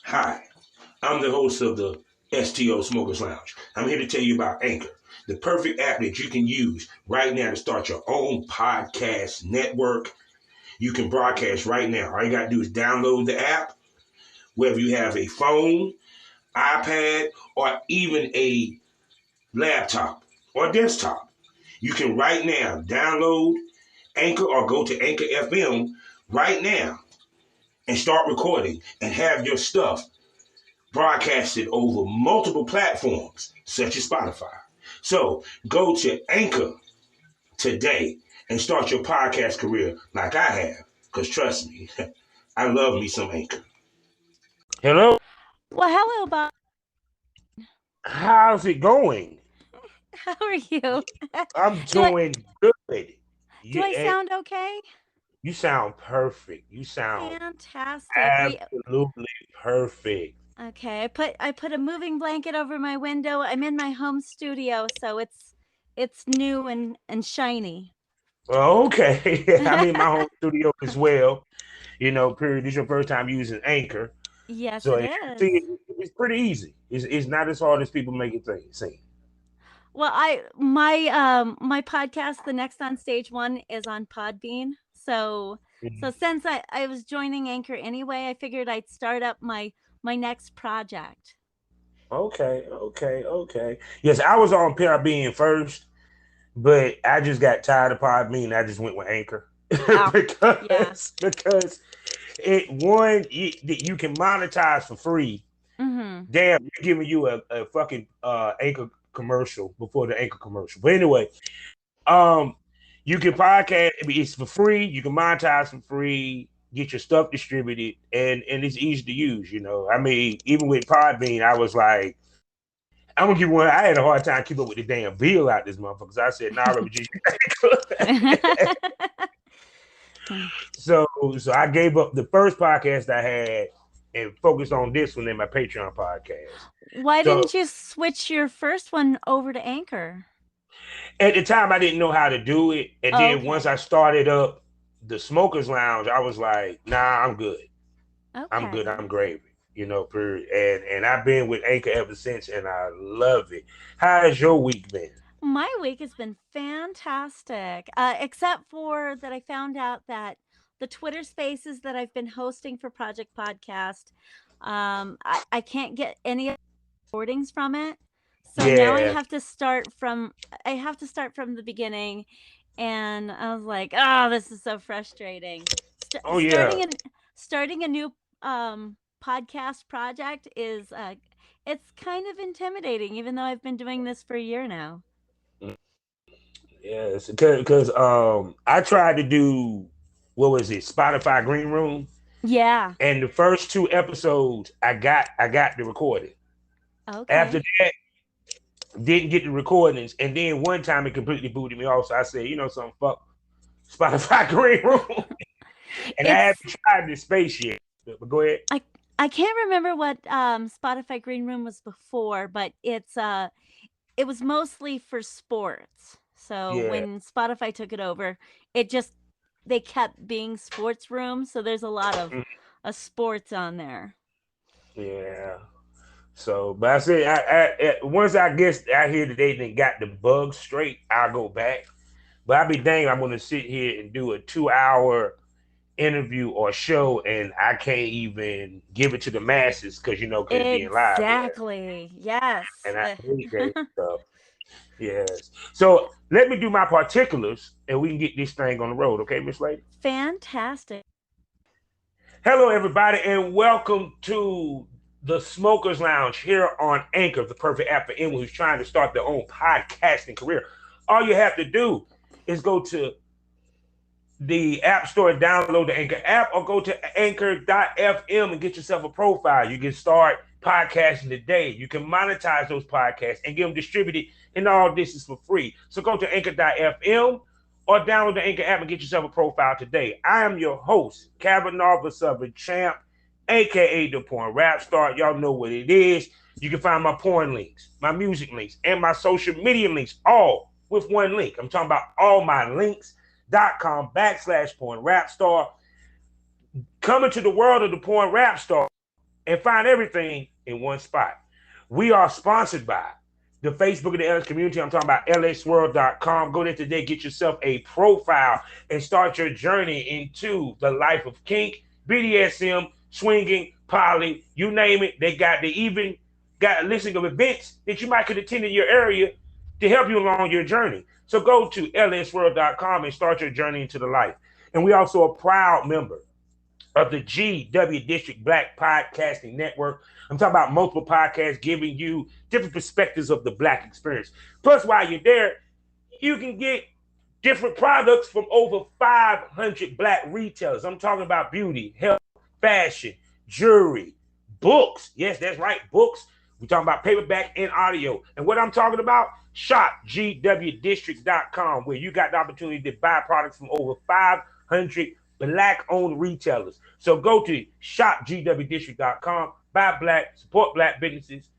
Hi, I'm the host of the STO Smokers Lounge. I'm here to tell you about Anchor, the perfect app that you can use right now to start your own podcast network. You can broadcast right now. All you got to do is download the app, whether you have a phone, iPad, or even a laptop or desktop. You can right now download Anchor or go to Anchor FM right now and start recording and have your stuff broadcasted over multiple platforms such as Spotify. So go to Anchor today and start your podcast career like I have. Because trust me, I love me some Anchor. Hello, Well, hello, Bob. how's it going? How are you? I'm do I doing good. do I sound okay? You sound perfect. You sound Fantastic. We absolutely perfect. okay. I put a moving blanket over my window. I'm in my home studio, so it's new and shiny. Okay, I'm in my home studio as well. Period. This is your first time using Anchor, Yes, so it as you is. see, it's pretty easy. It's not as hard as people make it seem. Well, my podcast, the next on stage one, is on Podbean. So Mhm. since I was joining Anchor anyway, I figured I'd start up my next project. Okay. Yes, I was on Podbean first, but I just got tired of Podbean. I just went with Anchor Oh, yeah. because you can monetize for free. Mhm. Damn, you're giving you a fucking Anchor commercial before the Anchor commercial. But anyway, um, you can podcast. It's for free. You can monetize for free. Get your stuff distributed, and it's easy to use. I mean, even with Podbean, I was like, I'm gonna give one. I had a hard time keep up with the damn bill out this motherfucker. So I said, nah, let me just so so I gave up the first podcast I had and focused on this one in my Patreon podcast. Why So didn't you switch your first one over to Anchor? at the time I didn't know how to do it. And Oh, then once okay. I started up the Smokers Lounge, I was like, nah, I'm good. I'm good. Okay. I'm gravy. Period. And I've been with Anchor ever since and I love it. How has your week been? My week has been fantastic, except for that I found out that the Twitter Spaces that I've been hosting for Project Podcast, I can't get any recordings from it. So now Yeah. I have to start from the beginning, and I was like, "Oh, this is so frustrating." Oh yeah. Starting a new podcast project is it's kind of intimidating, even though I've been doing this for a year now. Yes, because I tried to do what was it, Spotify Green Room, Yeah. and the first two episodes I got the recording. After Okay. that, didn't get the recordings, and then one time it completely booted me off. So I said, something, fuck Spotify Green Room, and I It's haven't tried this space yet. But go ahead. I I can't remember what Spotify Green Room was before, but it was mostly for sports. So Yeah, when Spotify took it over, it just they kept being sports rooms, so there's a lot of sports on there. yeah. So, but I said, once I guess I hear that they didn't got the bugs straight, I'll go back. But I'll be dang, I'm gonna sit here and do a 2 hour interview or show, and I can't even give it to the masses because it's being live or whatever. Exactly. Yes. And I hate that stuff. Yes. So let me do my particulars, and we can get this thing on the road, okay, Miss Lady? Fantastic. Hello, everybody, and welcome to the Smokers Lounge here on Anchor, the perfect app for anyone who's trying to start their own podcasting career. All you have to do is go to the App Store and download the Anchor app, or go to anchor.fm and get yourself a profile. You can start podcasting today. You can monetize those podcasts and get them distributed, and all this is for free. So go to anchor.fm or download the Anchor app and get yourself a profile today. I am your host, Cavanagh Southern Champ, aka the Porn Rap Star. Y'all know what it is. You can find my porn links, my music links, and my social media links all with one link. I'm talking about all my links.com/porn rap star. Coming to the world of the porn rap star and find everything in one spot. We are sponsored by the Facebook of the LS community. I'm talking about lsworld.com. Go there today, get yourself a profile, and start your journey into the life of kink, BDSM, swinging, poly, you name it. They even got a listing of events that you might could attend in your area to help you along your journey. So go to lsworld.com and start your journey into the life. And we also a proud member of the GW District Black Podcasting Network. I'm talking about multiple podcasts giving you different perspectives of the Black experience. Plus, while you're there, you can get different products from over 500 Black retailers. I'm talking about beauty, health, fashion, jewelry, books. Yes, that's right, books. We're talking about paperback and audio. And what I'm talking about, shopgwdistrict.com, where you got the opportunity to buy products from over 500 Black-owned retailers. So go to shopgwdistrict.com, buy Black, support Black businesses,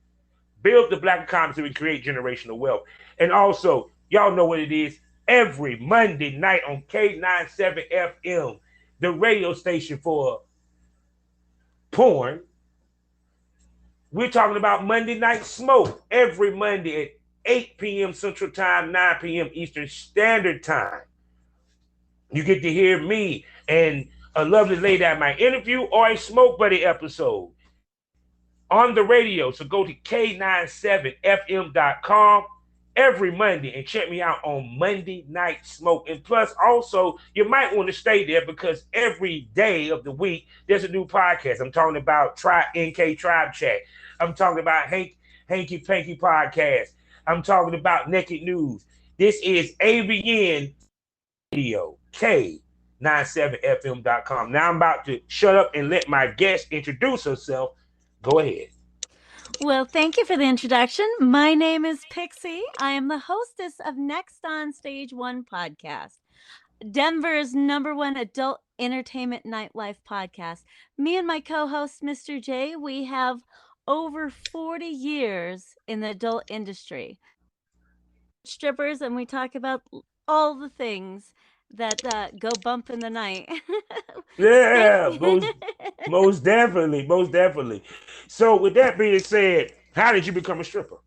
build the Black economy so we create generational wealth. And also, y'all know what it is, every Monday night on K97FM, the radio station for porn, we're talking about Monday Night Smoke every Monday at 8 p.m. Central Time, 9 p.m. Eastern Standard Time. You get to hear me and a lovely lady at my interview or a Smoke Buddy episode on the radio. So go to K97FM.com every Monday and check me out on Monday Night Smoke. And plus, also, you might want to stay there because every day of the week, there's a new podcast. I'm talking about NK Tribe Chat. I'm talking about Hanky Panky Podcast. I'm talking about Naked News. This is AVN Radio, K97FM.com. Now I'm about to shut up and let my guest introduce herself. Go ahead. Well, thank you for the introduction. My name is Pixie. I am the hostess of Next on Stage 1 podcast, Denver's #1 adult entertainment nightlife podcast. Me and my co-host, Mr. J, we have over 40 years in the adult industry. Strippers, and we talk about all the things that go bump in the night. Yeah, most definitely. So with that being said, how did you become a stripper?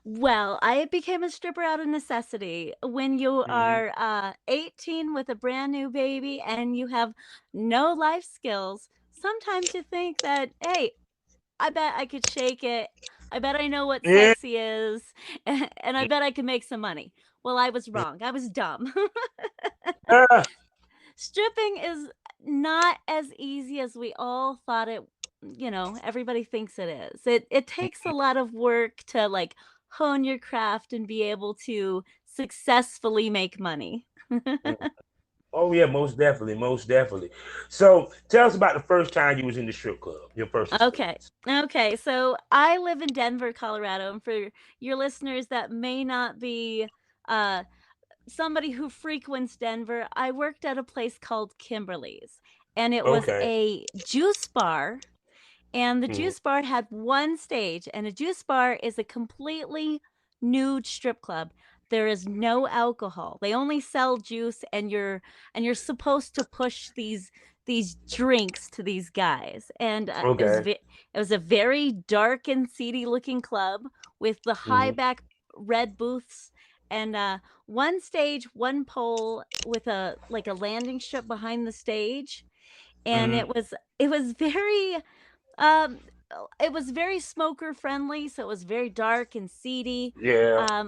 Well, I became a stripper out of necessity. When you are 18 with a brand new baby and you have no life skills, sometimes you think that, hey, I bet I could shake it. I bet I know what Yeah. sexy is. And I bet I could make some money. Well, I was wrong. I was dumb. Stripping is not as easy as we all thought it, everybody thinks it is. It takes a lot of work to like hone your craft and be able to successfully make money. Oh yeah, most definitely. So tell us about the first time you was in the strip club, your first experience. Okay. So I live in Denver, Colorado, and for your listeners that may not be somebody who frequents Denver, I worked at a place called Kimberly's, and it was Okay. a juice bar. And the juice bar had one stage, and a juice bar is a completely nude strip club. There is no alcohol. They only sell juice, and you're supposed to push these drinks to these guys. And it was a very dark and seedy looking club with the high back red booths and one stage, one pole with a landing strip behind the stage. And it was very um, it was very smoker friendly, so it was very dark and seedy. Yeah.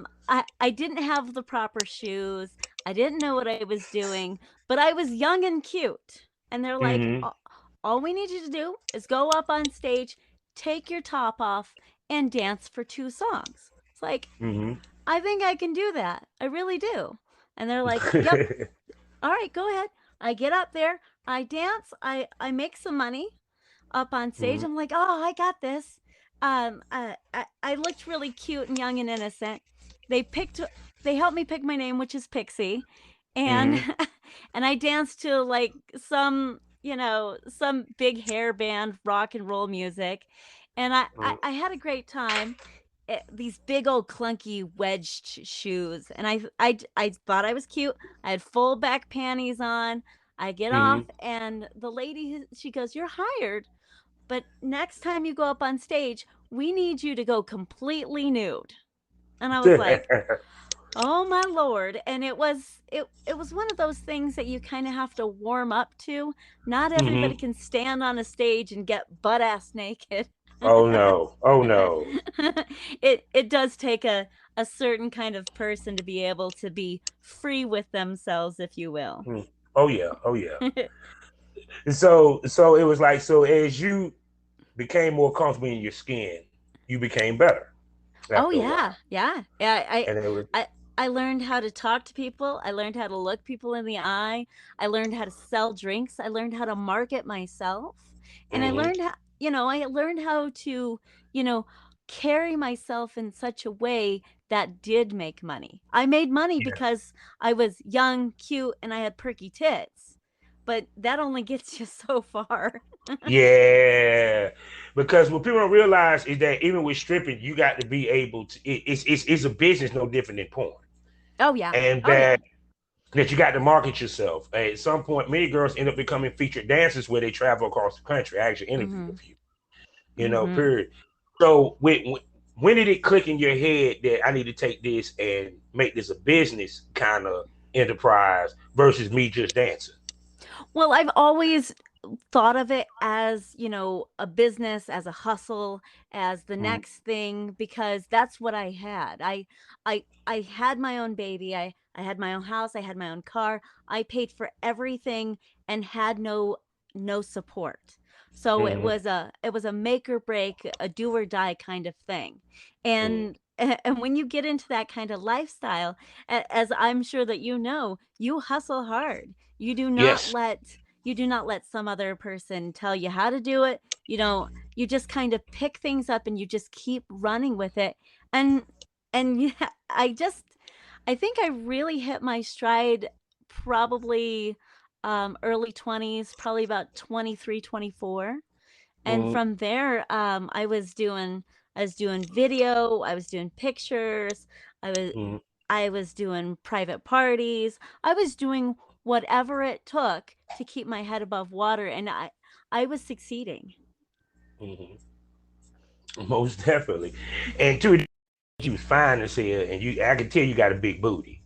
I didn't have the proper shoes. I didn't know what I was doing, but I was young and cute. And they're like, all we need you to do is go up on stage, take your top off, and dance for 2 songs. It's like, I think I can do that. I really do. And they're like, yep. All right, go ahead. I get up there, I dance, I make some money up on stage. I'm like, oh, I got this. I looked really cute and young and innocent. They helped me pick my name, which is Pixie, and and I danced to like some big hair band rock and roll music, and I had a great time. These big old clunky wedged shoes, and I thought I was cute. I had full back panties on. I get off, and the lady, she goes, "You're hired." but next time you go up on stage, we need you to go completely nude. And I was like, oh my Lord. And it was one of those things that you kind of have to warm up to. Not everybody Hmm. can stand on a stage and get butt ass naked. Oh no. Oh no. It does take a certain kind of person to be able to be free with themselves, if you will. Mm. Oh yeah. Oh yeah. So it was like, so as you became more comfortable in your skin, you became better Oh after a yeah, while. yeah, yeah. And it was. I I learned how to talk to people. I learned how to look people in the eye. I learned how to sell drinks. I learned how to market myself, and I Hmm. learned how, I learned how to, you know, carry myself in such a way that did make money. I made money Yeah. because I was young, cute, and I had perky tits, but that only gets you so far. Yeah, because what people don't realize is that even with stripping, you got to be able to. It's a business no different than porn, Oh yeah, and oh yeah. that you got to market yourself. At some point, many girls end up becoming featured dancers where they travel across the country. I actually interviewed a Mhm. few, Mhm. period. So when did it click in your head that I need to take this and make this a business kind of enterprise versus me just dancing? Well, I've always thought of it as, a business, as a hustle, as the Mm-hmm. next thing because that's what I had. I had my own baby. I had my own house, I had my own car. I paid for everything and had no support. So Mm-hmm. it was a make or break, a do or die kind of thing. Mm-hmm. And and when you get into that kind of lifestyle, as I'm sure that you hustle hard. You do not Yes. let you do not let some other person tell you how to do it. You just kind of pick things up and you just keep running with it. And yeah, I think I really hit my stride probably early 20s, probably about 23, 24. And Mm-hmm. from there I was doing video, I was doing pictures, I was Mm-hmm. I was doing private parties. I was doing whatever it took to keep my head above water, and I was succeeding. Mm-hmm. Most definitely. And two, you was fine as hell, and I can tell you got a big booty.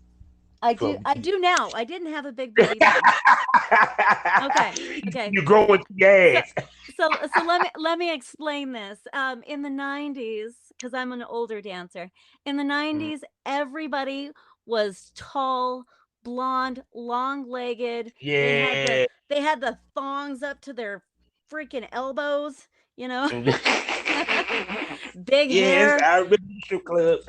From I do now. I didn't have a big booty then. Okay. Okay. you growing your So ass. so let me explain this. In the 90s, because I'm an older dancer, in the Mm, 90s, everybody was tall, blonde, long-legged. yeah. They had the thongs up to their freaking elbows, you know. Big Yes, hair, I remember the strip clubs.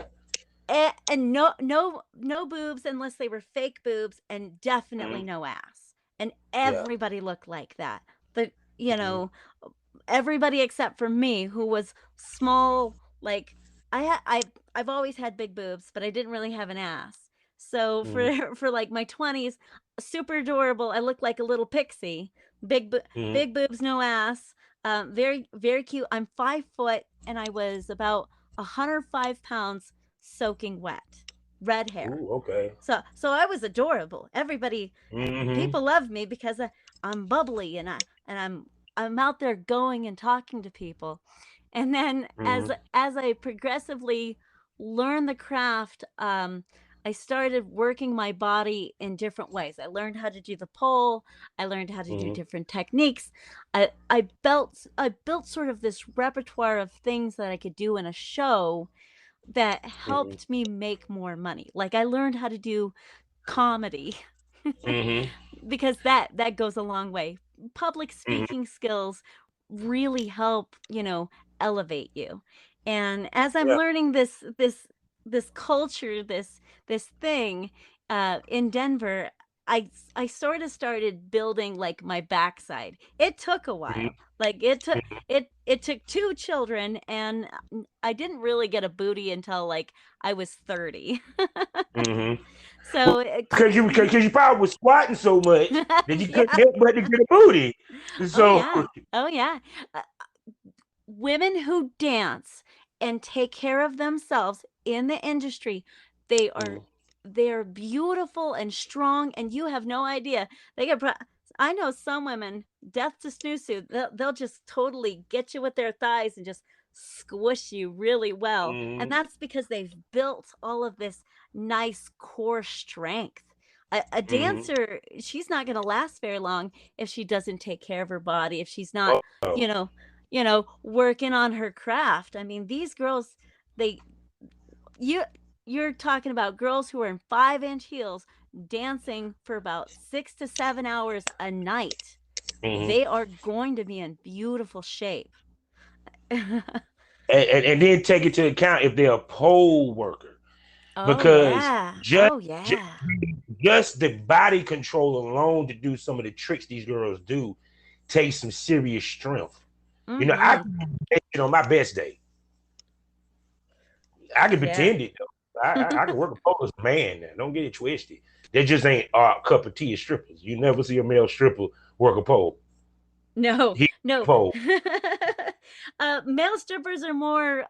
and no boobs unless they were fake boobs, and definitely Mm, no ass. And yeah. everybody looked like that. The you Mm, know Everybody except for me, who was small. Like, I've always had big boobs, but I didn't really have an ass. So mm, for like my 20s, super adorable. I looked like a little pixie. mm, Big boobs, no ass. Very very cute. I'm 5 foot and I was about 105 pounds, soaking wet, red hair. ooh, okay. So I was adorable. Everybody, Mm-hmm. people loved me because I'm bubbly, and I'm out there going and talking to people. And then Mm-hmm. as I progressively learned the craft, I started working my body in different ways. I learned how to do the pole. I learned how to do Mm-hmm. different techniques. I built sort of this repertoire of things that I could do in a show that Mm-hmm. helped me make more money. Like, I learned how to do comedy Mm-hmm. because that goes a long way. Public Mm-hmm. speaking skills really help, elevate you. And as I'm Yeah. learning this culture, this thing in Denver, I sort of started building like my backside. It took a Mm-hmm. while. Like, it took two children, and I didn't really get a booty until like I was 30. Mm-hmm. So it, Because you probably was squatting so much that you couldn't yeah. help but to get a booty. Oh So yeah. Oh yeah. Uh, Women who dance and take care of themselves in the industry, they are mm, they're beautiful and strong, and you have no idea. They get I know some women, death to snooze, they'll just totally get you with their thighs and just squish you really well. And Mm-hmm. that's because they've built all of this nice core strength. A Mm-hmm. dancer, she's not going to last very long if she doesn't take care of her body, if she's not, Oh. you know, working on her craft. I mean, these girls, they you you're talking about girls who are in 5-inch heels dancing for about 6 to 7 hours a night. Mm-hmm. They are going to be in beautiful shape. And then take it to account if they're a pole worker, Oh because yeah. just, Oh just yeah. just the body control alone to do some of the tricks these girls do takes some serious strength. I Mhm. can do that on my best day. I can Yeah. pretend it though. I can work a pole as a man now. Don't get it twisted. They just ain't a cup of tea of strippers. You never see a male stripper work a pole. No, He no. pole. Male strippers are more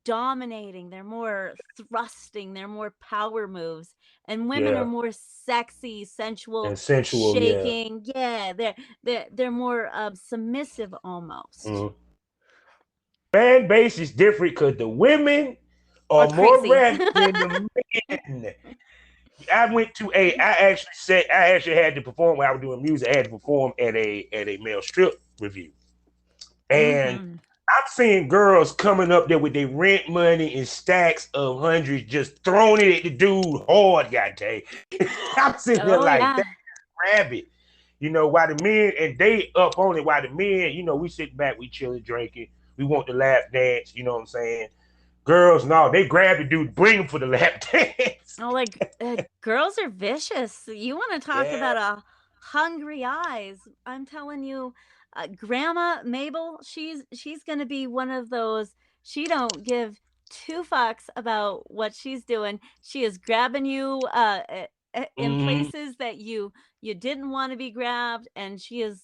dominating. They're more thrusting. They're more power moves, and women are Yeah. more sexy, sensual, And sensual, yeah. shaking. Yeah, they're more submissive almost. Mhm. Fan base is different because the women Are are more crazy. ratchet than the men. I actually had to perform when I was doing music. I had to perform at a male strip review. And Hmm. I'm seeing girls coming up there with their rent money and stacks of hundreds, just throwing it at the dude hard, goddamn. I'm sitting there Oh like yeah. that rabbit. Why the men and they up on it, why the men, we sit back, we chilling, drinking, we want the lap dance, you know what I'm saying? Girls, no, they grab the dude, bring him for the lap dance. Oh, like girls are vicious. You want to talk Yeah. about a hungry eyes? I'm telling you, Grandma Mabel, she's gonna be one of those. She don't give two fucks about what she's doing. She is grabbing you in Mm-hmm. places that you didn't want to be grabbed, and she is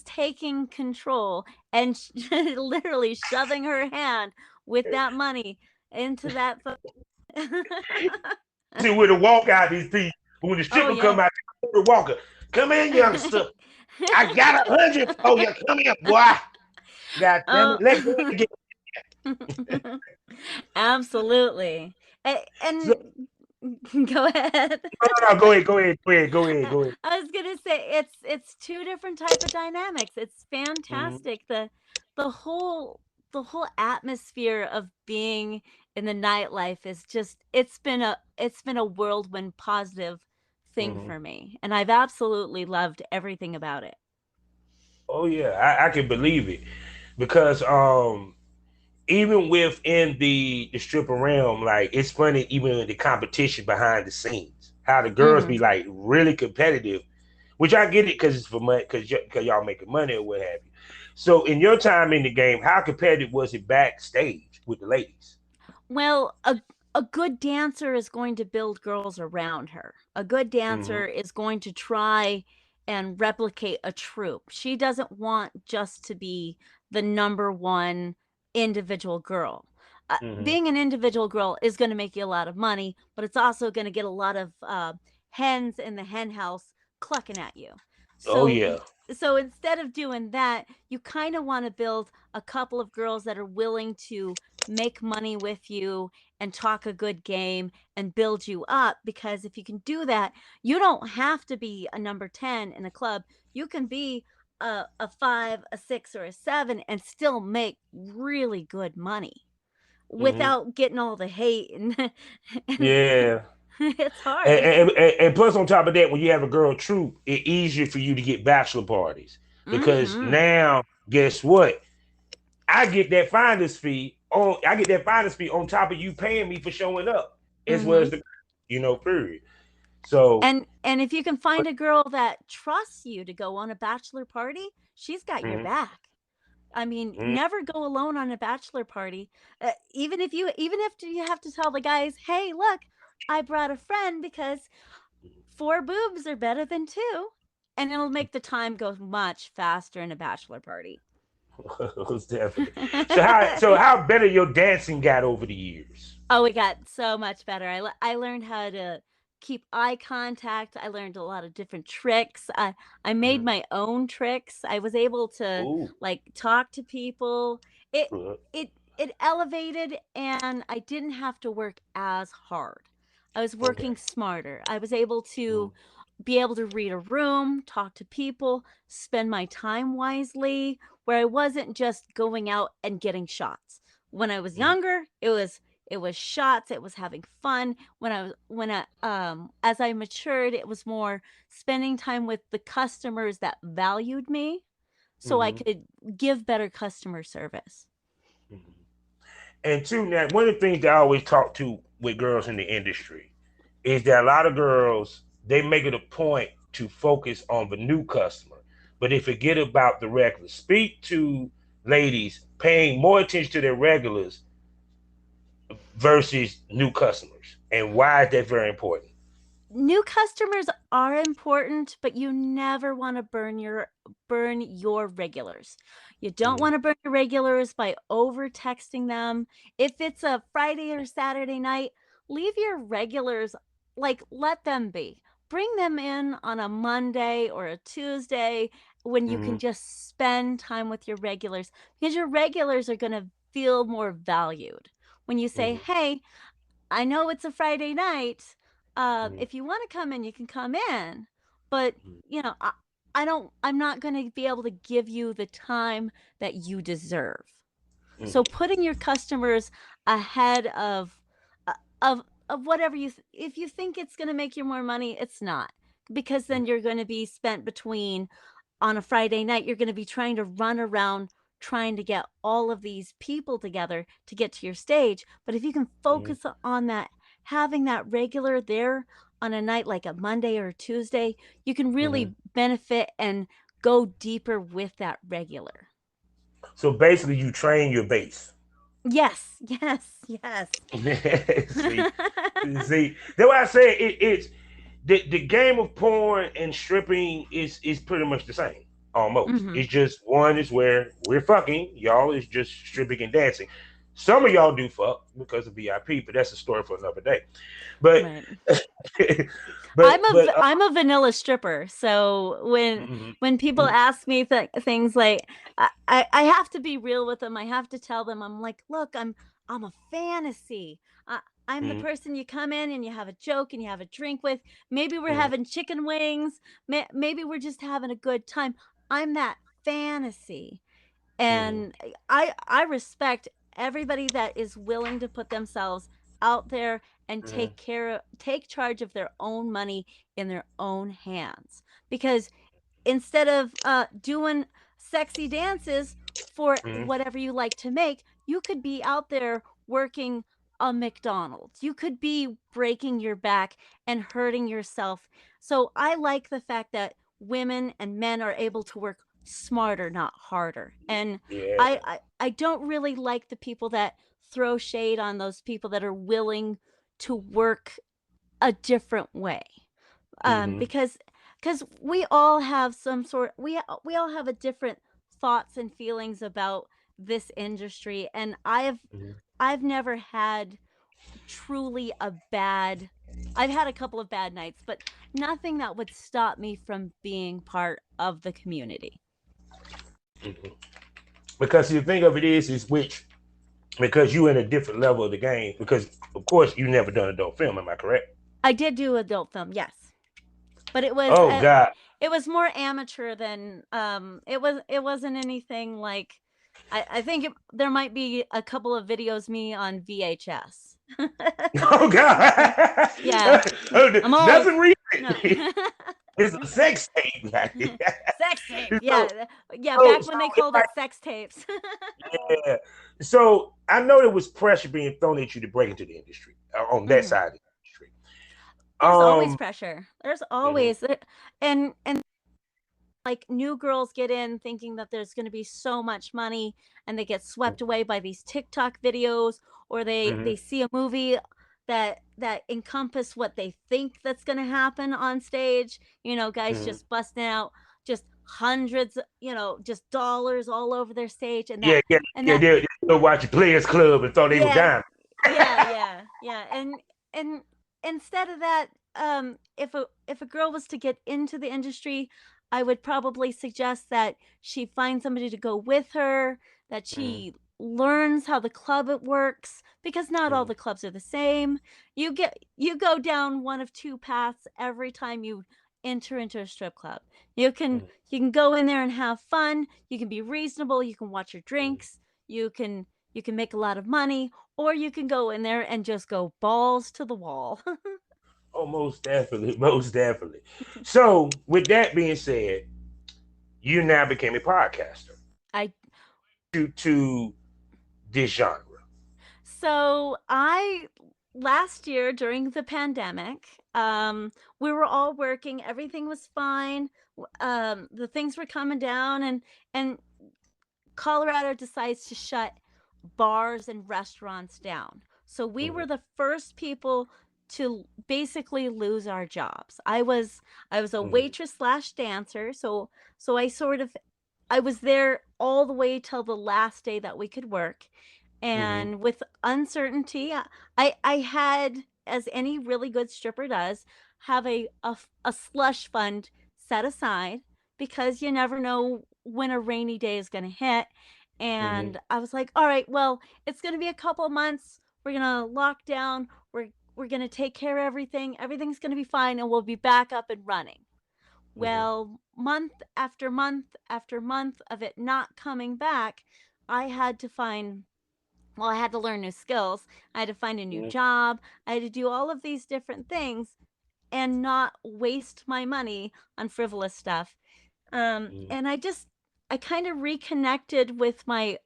taking control and literally shoving her hand with that money into that. See, with the walk out, these people, when the Oh stripper yeah. come out, the walker, come in, youngster. I got 100 for you. Come here, boy. God damn Oh. it. Let go get Absolutely. so, And go ahead. no, go ahead, go ahead. I was gonna say it's two different type of dynamics. It's Mm-hmm. fantastic. The whole the whole atmosphere of being in the nightlife is just it's been a whirlwind positive thing Mm-hmm. for me. And I've absolutely loved everything about it. Oh yeah, I can believe it because even within the stripper realm, like it's funny, even the competition behind the scenes, how the girls Hmm. be like really competitive, which I get it because it's for money, because y'all making money or what have you. So in your time in the game, how competitive was it backstage with the ladies? Well, a good dancer is going to build girls around her. A good dancer Mm-hmm. is going to try and replicate a troupe. She doesn't want just to be the number one individual girl. Mm-hmm. Being an individual girl is going to make you a lot of money, but it's also going to get a lot of hens in the hen house clucking at you. Oh So, yeah. so instead of doing that, you kind of want to build a couple of girls that are willing to make money with you and talk a good game and build you up, because if you can do that, you don't have to be a number 10 in a club. You can be a 5, a 6, or a 7 and still make really good money Mm-hmm. without getting all the hate and Yeah. it's And, hard. and, and plus, on top of that, when you have a girl troop, it's easier for you to get bachelor parties because Mhm. now, guess what? I get that finder's fee on top of you paying me for showing up, as well as Mhm. the period. So, And if you can find a girl that trusts you to go on a bachelor party, she's got your mhm, back. I mean, mhm. never go alone on a bachelor party. Even if you have to tell the guys, "Hey, look, I brought a friend because four boobs are better than two," and it'll make the time go much faster in a bachelor party. Most definitely. So how better your dancing got over the years? Oh, it got so much better. I learned how to keep eye contact. I learned a lot of different tricks. I made my own tricks. I was able to Ooh, like talk to people. It good. it elevated, and I didn't have to work as hard. I was Okay. working smarter. I was able Mm, to be able to read a room, talk to people, spend my time wisely, where I wasn't just going out and getting shots. When I was mm, younger, it was shots, it was having fun. When I as I matured, it was more spending time with the customers that valued me so I mhm, could give better customer service. mhm. And two, now one of the things that I always talk to with girls in the industry is that a lot of girls they make it a point to focus on the new customer, but they forget about the regulars. Speak to ladies paying more attention to their regulars versus new customers, and why is that very important? New customers are important, but you never want to burn your regulars. You don't Mm-hmm. want to burn your regulars by over texting them. If it's a Friday or Saturday night, leave your regulars, like, let them be. Bring them in on a Monday or a Tuesday when you Mm-hmm. can just spend time with your regulars, because your regulars are going to feel more valued when you say, Mm-hmm. "Hey, I know it's a Friday night. Mm-hmm. If you want to come in, you can come in. But, you know, I'm not going to be able to give you the time that you deserve." So Mm-hmm. putting your customers ahead uh, of whatever if you think it's going to make you more money, it's not, because then you're going to be spent between, on a Friday night, you're going to be trying to run around trying to get all of these people together to get to your stage. But if you can Mm-hmm. focus on that, having that regular there on a night like a Monday or a Tuesday, you can Mm-hmm. really benefit and go deeper with that regular. So basically, you train your base. Yes, yes, yes. see, see, that's why I say it's the game of porn and stripping is pretty much the same. Almost. Hmm. It's just one is where we're fucking, y'all is just stripping and dancing. Some of y'all do fuck because of VIP, but that's a story for another day. But Right. but I'm a vanilla stripper, so mhm, when people mhm, ask me things like, I have to be real with them. I have to tell them, I'm like, look, I'm a fantasy. I, I'm the mhm, person you come in and you have a joke and you have a drink with. Maybe we're mhm, having chicken wings. Maybe we're just having a good time. I'm that fantasy. mhm, And I respect everybody that is willing to put themselves out there and mhm, take charge of their own money in their own hands, because instead of doing sexy dances for mhm, whatever you like to make, you could be out there working a McDonald's. You could be breaking your back and hurting yourself. So I like the fact that women and men are able to work smarter, not harder. And yeah. I don't really like the people that throw shade on those people that are willing to work a different way, Mhm, because we all have we all have a different thoughts and feelings about this industry. And mhm. I've never had truly a bad I've had a couple of bad nights, but nothing that would stop me from being part of the community. Mhm. Because the thing of it is which because you in a different level of the game. Because of course you never done adult film. Am I correct? I did do adult film, yes, but Oh God. it was more amateur than it wasn't anything like, I think there might be a couple of videos me on VHS. Oh God. Yeah, I'm old. Nothing No. recent. It's a sex tape. Sex tape. so, Yeah. Yeah, so, back so when they it's called like, it sex tapes. yeah. So I know there was pressure being thrown at you to break into the industry on that Mhm. side of the industry. There's always Um. pressure. There's Mhm, always and like, new girls get in thinking that there's going to be so much money, and they get swept away by these TikTok videos, or mhm, they see a movie that encompass what they think that's going to happen on stage. Guys mhm. just busting out just hundreds, just dollars all over their stage, Yeah, yeah, and yeah. that They go watch the Players Club and thought they were yeah, diamond. yeah, yeah, yeah. And instead of that, if a girl was to get into the industry, I would probably suggest that she find somebody to go with her, that Mhm. she learns how the club it works, because not all Mhm. the clubs are the same. You go down one of two paths every time you enter into a strip club. Mhm. You can go in there and have fun, you can be reasonable, you can watch your Mhm. drinks, you can make a lot of money, or you can go in there and just go balls to the wall. Oh, most definitely, most definitely. So, with that being said, you now became a podcaster I to this genre. So I last year during the pandemic, we were all working, everything was fine. The things were coming down, and Colorado decides to shut bars and restaurants down. So we Mhm. were the first people to basically lose our jobs. I was a Mhm. waitress slash dancer, so I was there all the way till the last day that we could work. Mhm. And with uncertainty, I had, as any really good stripper does, have a slush fund set aside because you never know when a rainy day is going to hit. Mhm. And I was like, all right, well, it's going to be a couple months. We're going to lock down. We're going to take care of everything. Everything's going to be fine and we'll be back up and running. Mhm. Well, month after month after month of it not coming back, I had to find, well, I had to learn new skills. I had to find a new Mhm. job. I had to do all of these different things and not waste my money on frivolous stuff. Mhm. And I kind of reconnected with my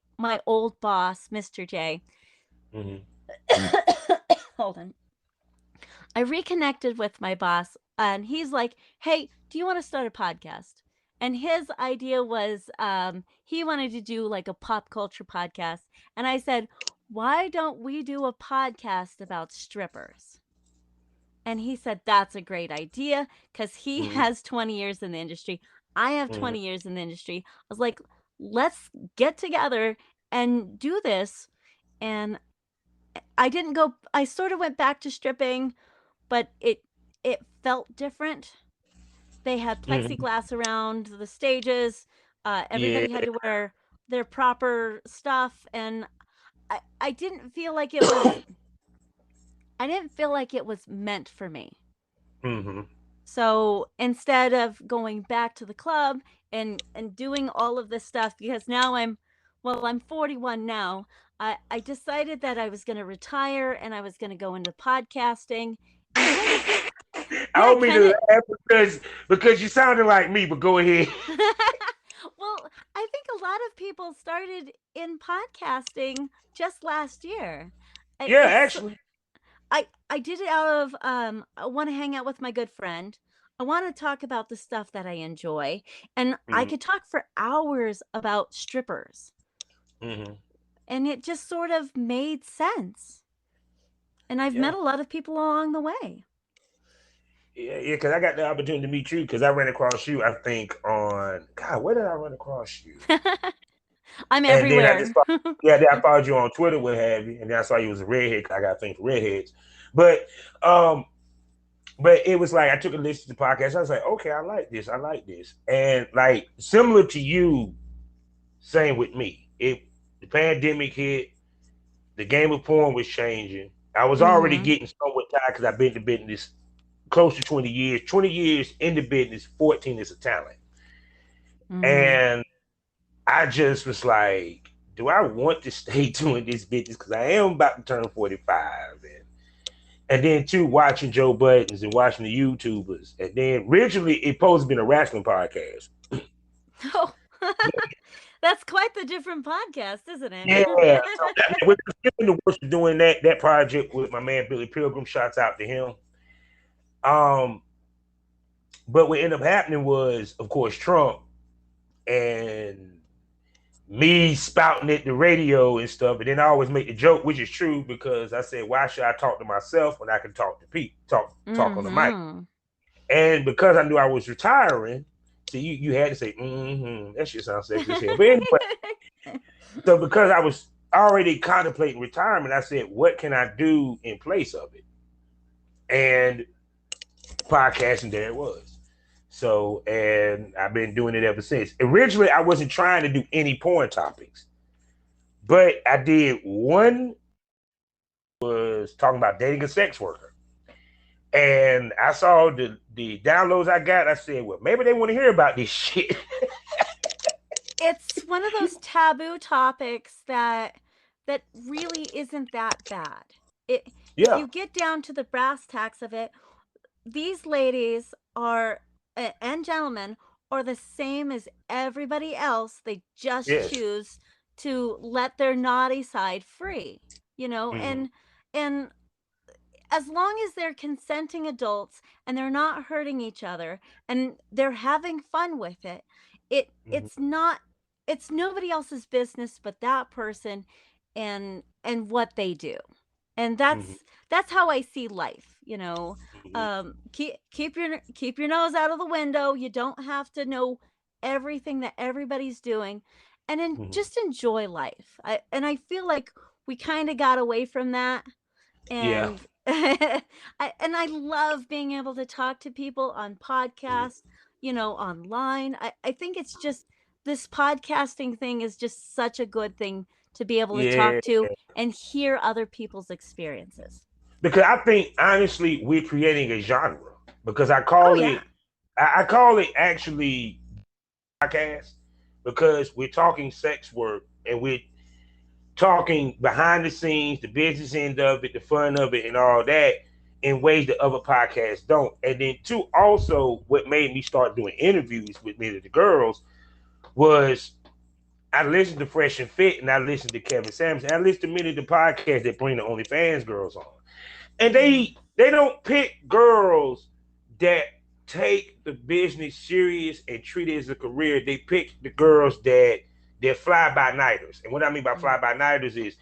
old boss, Mr. J. Mhm. Hold on. I reconnected with my boss, and he's like, "Hey, do you want to start a podcast?" And his idea was, he wanted to do like a pop culture podcast, and I said, "Why don't we do a podcast about strippers?" And he said, "That's a great idea," because he Mhm. has 20 years in the industry. I have Mhm. 20 years in the industry. I was like, "Let's get together and do this." And I sort of went back to stripping, but it felt different. They had Mhm. plexiglass around the stages. Yeah. Everybody had to wear their proper stuff, and I didn't feel like it was meant for me. Mhm. So instead of going back to the club and doing all of this stuff, because now I'm 41 now, I decided that I was going to retire and I was going to go into podcasting and kind of, I yeah, don't mean to kind of. laugh because you sounded like me, but go ahead. Well, I think a lot of people started in podcasting just last year. Yeah, It's actually. I did it out of I want to hang out with my good friend. I want to talk about the stuff that I enjoy, and I Mhm. could talk for hours about strippers, Mhm. and it just sort of made sense. And I've met Yeah. a lot of people along the way. Yeah, yeah, because I got the opportunity to meet you because I ran across you, I think, on God, where did I run across you? I'm And then I everywhere. just yeah, then I followed you on Twitter, what have you, and then I saw you was a redhead 'cause I got a thing for redheads. But um, but it was like I took a listen to the podcast. I was like, okay, I like this, I like this, and like similar to you, same with me. The pandemic hit, the game of porn was changing. I was already Mhm. getting somewhat tired because I've been in the business close to 20 years. 20 years in the business, 14 is a talent. Mhm. And I just was like, do I want to stay doing this business? Because I am about to turn 45. And then, too, watching Joe Buttons and watching the YouTubers. And then, originally, it supposed to be a wrestling podcast. Oh. That's quite the different podcast, isn't it? Yeah. So we're still in the works of doing that project with my man Billy Pilgrim. Shouts out to him. Um, but what ended up happening was, of course, Trump and me spouting at the radio and stuff, and then I always make the joke, which is true, because I said, "Why should I talk to myself when I can talk to people, talk on the mic?" Mhm. And because I knew I was retiring, so you had to say, that shit sounds sexy as hell. But anyway, so because I was already contemplating retirement, I said, "What can I do in place of it?" And podcast, and there it was. So, and I've been doing it ever since. Originally, I wasn't trying to do any porn topics, but I did one was talking about dating a sex worker. And I saw the downloads I got. I said, well, maybe they want to hear about this shit. It's one of those taboo topics that really isn't that bad. If Yeah. you get down to the brass tacks of it, these ladies are and gentlemen are the same as everybody else. They just Yes. choose to let their naughty side free, Mm-hmm. and as long as they're consenting adults and they're not hurting each other and they're having fun with it, Mm-hmm. it's nobody else's business but that person and what they do. And Mm-hmm. that's how I see life, Mm-hmm. keep your nose out of the window. You don't have to know everything that everybody's doing, and then Mm-hmm. just enjoy life. I feel like we kind of got away from that, Yeah. and I love being able to talk to people on Mm-hmm. podcasts, online. I think it's just this podcasting thing is just such a good thing to be able to Yeah. talk to and hear other people's experiences. Because I think honestly, we're creating a genre. Because Oh yeah. I call it actually podcast because we're talking sex work and we're talking behind the scenes, the business end of it, the fun of it, and all that in ways that other podcasts don't. And then, two, also, what made me start doing interviews with many of the girls was I listened to Fresh and Fit and I listened to Kevin Samuelson. I listened to many of the podcasts that bring the OnlyFans girls on. And Mm-hmm. they don't pick girls that take the business serious and treat it as a career. They pick the girls that they're fly by nighters. And what I mean by fly by nighters is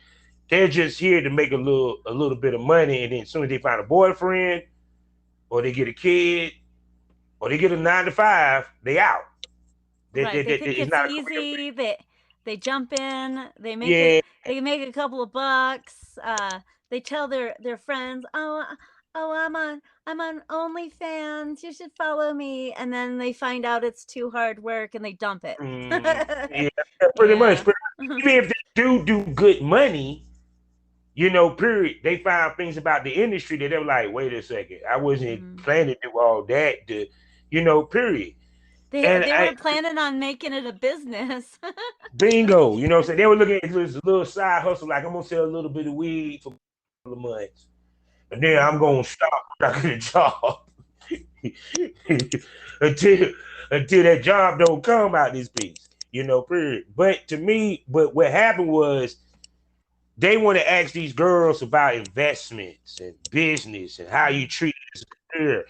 they're just here to make a little bit of money, and then as soon as they find a boyfriend or they get a kid or they get a 9 to 5, they out. Right. They think It's it's not a career for easy. They jump in, them. Yeah. they make a couple of bucks. They tell their friends, "Oh, I'm on OnlyFans. You should follow me." And then they find out it's too hard work and they dump it. Yeah, pretty much. Yeah. Even if they do good money, period, they found things about the industry that they were like, wait a second, I wasn't Mhm. planning to do all that to, period. And They weren't planning on making it a business. bingo, so they were looking at this little side hustle, like I'm gonna sell a little bit of weed for a couple of months. And then I'm Mhm. gonna stop working a job until that job don't come out this piece, period. But to me, what happened was they want to ask these girls about investments and business and how you Mm. treat it as a career.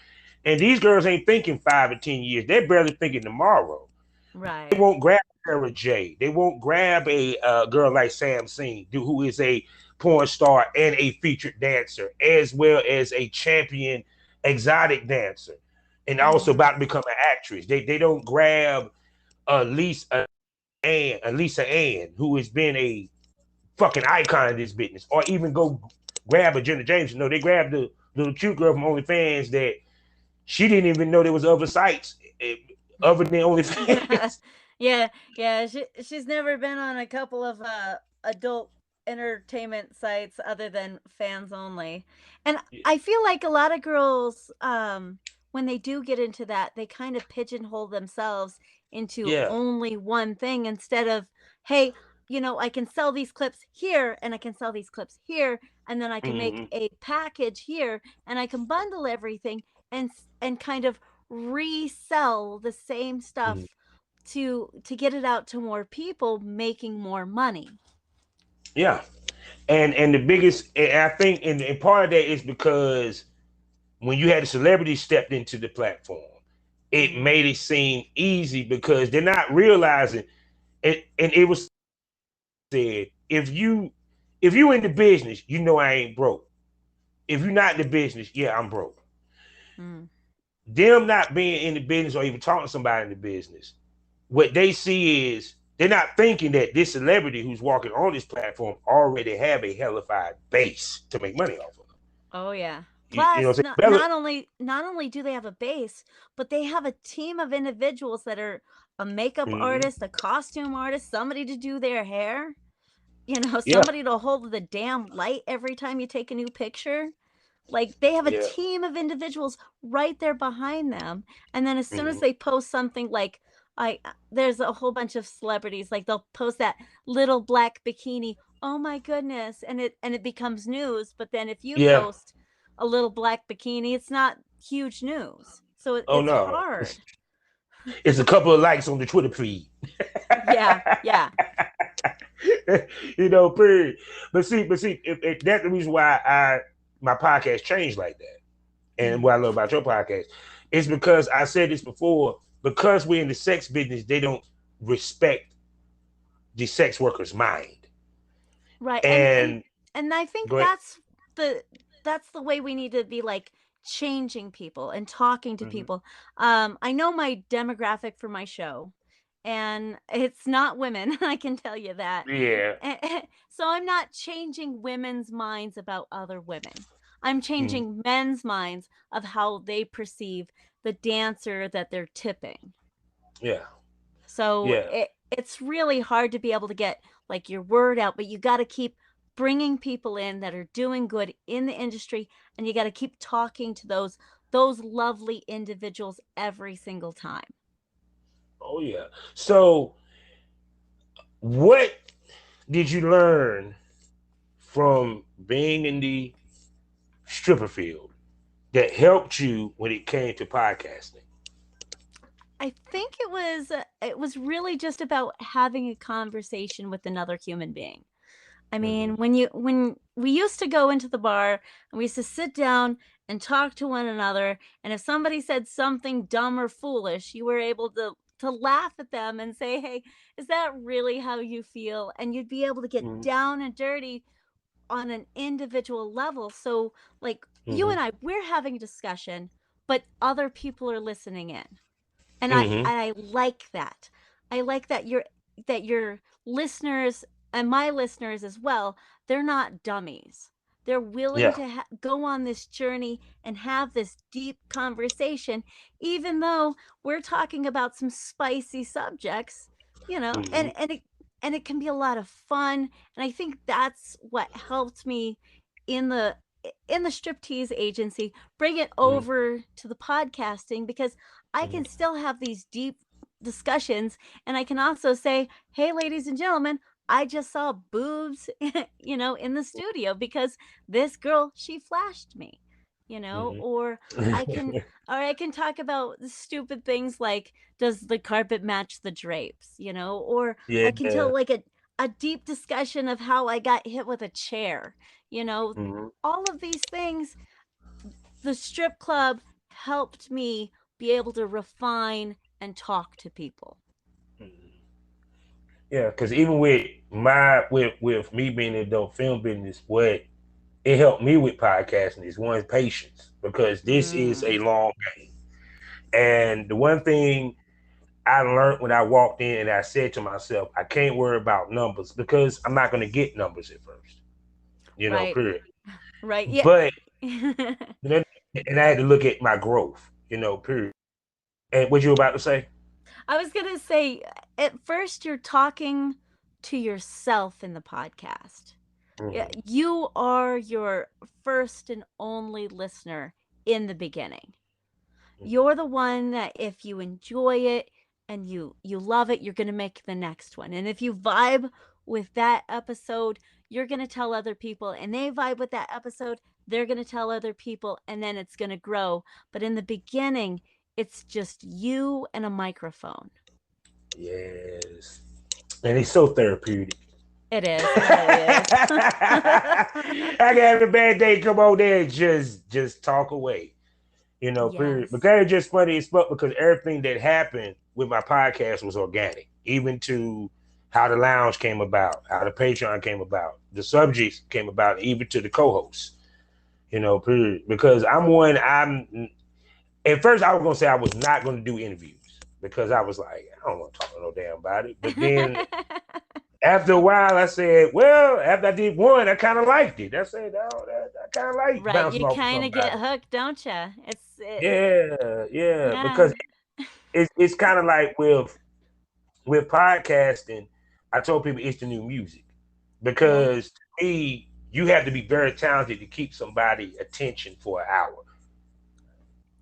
And these girls ain't thinking 5 or 10 years. They're barely thinking tomorrow. They Right. won't grab Sarah J. They won't grab a girl like Sam Singh, who is a porn star and a featured dancer, as well as a champion exotic dancer, and also Mhm. about to become an actress. They don't grab Lisa Ann, who has been a fucking icon in this business, or even go grab a Jenna Jameson. No, they grabbed the little cute girl from OnlyFans that she didn't even know there was other sites other than OnlyFans. Yeah, yeah. She's never been on a couple of adult entertainment sites other than fans only. And I feel like a lot of girls, when they do get into that, they kind of pigeonhole themselves into Yeah. only one thing instead of, hey, I can sell these clips here and I can sell these clips here, and then I can make Mm-hmm. a package here and I can bundle everything and kind of resell the same Mm-hmm. stuff to get it out to more people, making more money. Yeah. And the biggest, and I think, and part of that is because when you had the celebrities stepped into the platform, it Mm-hmm. made it seem easy because they're not realizing it. And it was said, if you in the business, I ain't broke. If you're not in the business, yeah, I'm broke. Mm. Them not being in the business or even talking to somebody in the business, what they see is they're not thinking that this celebrity who's walking on this platform already have a hellified base to make money off of. Oh yeah. You know Plus, what I'm saying? not only do they have a base, but they have a team of individuals that are a makeup artist, a costume artist, somebody to do their hair, Yeah, somebody to hold the damn light every time you take a new picture. Like they have a yeah. team of individuals right there behind them. And then as soon as Mhm. they post something like there's a whole bunch of celebrities, like they'll post that little black bikini. Oh my goodness. And it becomes news. But then if you Yeah. post a little black bikini, it's not huge news. So Oh it's no. hard. It's a couple of likes on the Twitter feed. Yeah. Yeah. Period. But see, that's the reason why my podcast changed like that. And Mm. what I love about your podcast is because I said this before, because we're in the sex business, they don't respect the sex worker's mind. Right. And And I think go ahead. the that's the way we need to be, like, changing people and talking to Mhm. people. I know my demographic for my show, and it's not women, I can tell you that. Yeah. So I'm not changing women's minds about other women. I'm Mhm. changing men's minds of how they perceive the dancer that they're tipping. Yeah. So Yeah. it's really hard to be able to get like your word out, but you got to keep bringing people in that are doing good in the industry, and you got to keep talking to those lovely individuals every single time. Oh yeah. So what did you learn from being in the stripper field that helped you when it came to podcasting? I think it was really just about having a conversation with another human being. I Hmm. mean, when we used to go into the bar and we used to sit down and talk to one another, and if somebody said something dumb or foolish, you were able to laugh at them and say, "Hey, is that really how you feel?" And you'd be able to get Hmm. down and dirty on an individual level. So, like you Hmm. and I, we're having a discussion, but other people are listening in. And Hmm. I like that. I like that your listeners and my listeners as well, they're not dummies. They're willing Yeah. to go on this journey and have this deep conversation, even though we're talking about some spicy subjects, Hmm. and it can be a lot of fun. And I think that's what helped me in the in the striptease agency bring it Hmm. over to the podcasting, because I Hmm. can still have these deep discussions, and I can also say, "Hey ladies and gentlemen, I just saw boobs, in the studio because this girl, she flashed me." Hmm. Or I can or I can talk about stupid things like, does the carpet match the drapes, or I can tell Yeah. like a deep discussion of how I got hit with a chair, you know Hmm. all of these things. The strip club helped me be able to refine and talk to people. Yeah, because even with me being in the adult film business, what it helped me with podcasting is one patience because this is a Mm, long game. And the one thing I learned when I walked in and I said to myself, I can't worry about numbers because I'm not going to get numbers at first, right, period. right, yeah. But then, and I had to look at my growth, period. And what you about to say? I was gonna say, at first you're talking to yourself in the podcast. Yeah, Hmm. you are your first and only listener in the beginning. You're the one that if you enjoy it and you love it, you're going to make the next one. And if you vibe with that episode, you're going to tell other people, and they vibe with that episode, they're going to tell other people, and then it's going to grow. But in the beginning, it's just you and a microphone. Yes. And it's so therapeutic. It is. It really is. I can have a bad day, come on there and just talk away. Period. But Yes. that is just funny as fuck because everything that happened with my podcast was organic, even to how the lounge came about, how the Patreon came about, the subjects came about, even to the co-hosts. Period. Because I'm at first I was gonna say I was not gonna do interviews because I was like, I don't want to talk no damn about it. But then After a while, I said, well, after I did one, I kind of liked it. I said, oh, I kind of like Right. bouncing You off of kind of get somebody. hooked, don't you? Yeah, Yeah. because it's kind of like with podcasting. I told people it's the new music Right. because to me, you have to be very talented to keep somebody attention for an hour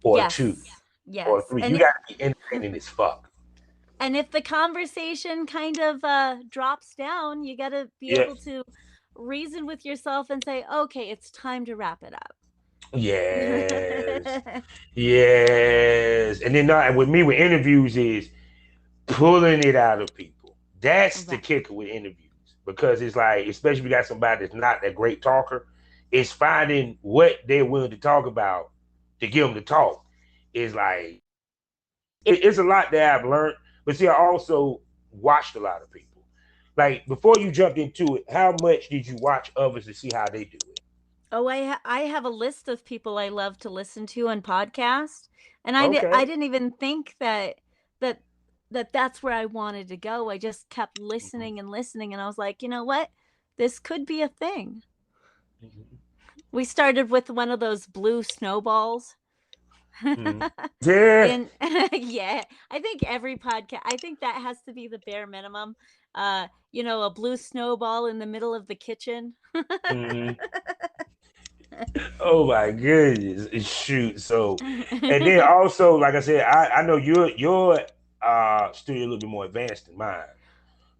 or two Yes. or Yes. three. You got to be entertaining as fuck. And if the conversation kind of drops down, you got to be Yeah. able to reason with yourself and say, okay, it's time to wrap it up. Yes. Yes. And then with me with interviews is pulling it out of people. That's the Right. kicker with interviews. Because it's like, especially if you got somebody that's not that great talker, it's finding what they're willing to talk about to get them to talk. It's like it's a lot that I've learned. But see, I also watched a lot of people. Like before you jumped into it, how much did you watch others to see how they do it? Oh, I have a list of people I love to listen to on podcast, and I Okay. didn't even think that that's where I wanted to go. I just kept Mhm. listening and listening, and I was like, you know what, this could be a thing. Mhm. We started with one of those blue snowballs. Mhm. Yeah. And yeah, I think every podcast, I think that has to be the bare minimum. A blue snowball in the middle of the kitchen. Mhm. Oh my goodness. Shoot. So and then also, like I said, I know your studio a little bit more advanced than mine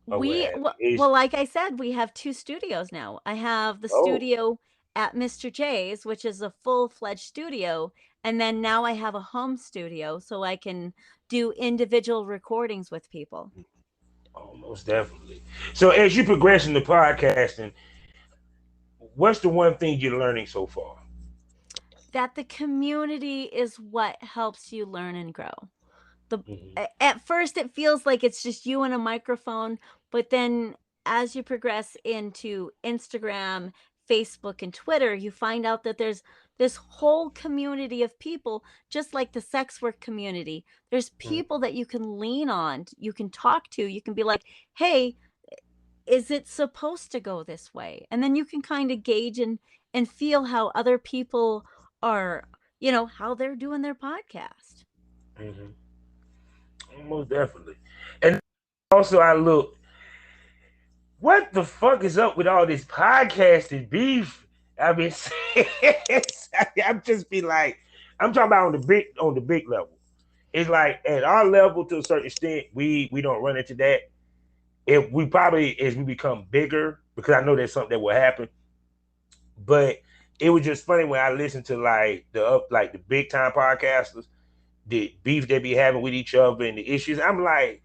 or what have you. Well, It's like I said, we have two studios now. I have the oh. studio at Mr. J's, which is a full-fledged studio, and then now I have a home studio so I can do individual recordings with people. Oh, most definitely. So as you progress in the podcasting, what's the one thing you're learning so far? That the community is what helps you learn and grow. the Hmm. At first it feels like it's just you and a microphone, but then as you progress into Instagram, Facebook, and Twitter, you find out that there's this whole community of people, just like the sex work community. There's people that you can lean on, you can talk to, you can be like, hey, is it supposed to go this way? And then you can kind of gauge and feel how other people are, how they're doing their podcast. Hmm. Most definitely. And also, I look, what the fuck is up with all this podcasting beef? I've been saying, I'm just be like, I'm talking about on the big level. It's like at our level to a certain extent, we don't run into that. If we probably as we become bigger, because I know that's something that will happen. But it was just funny when I listened to like the big time podcasters, the beef they be having with each other and the issues. I'm like,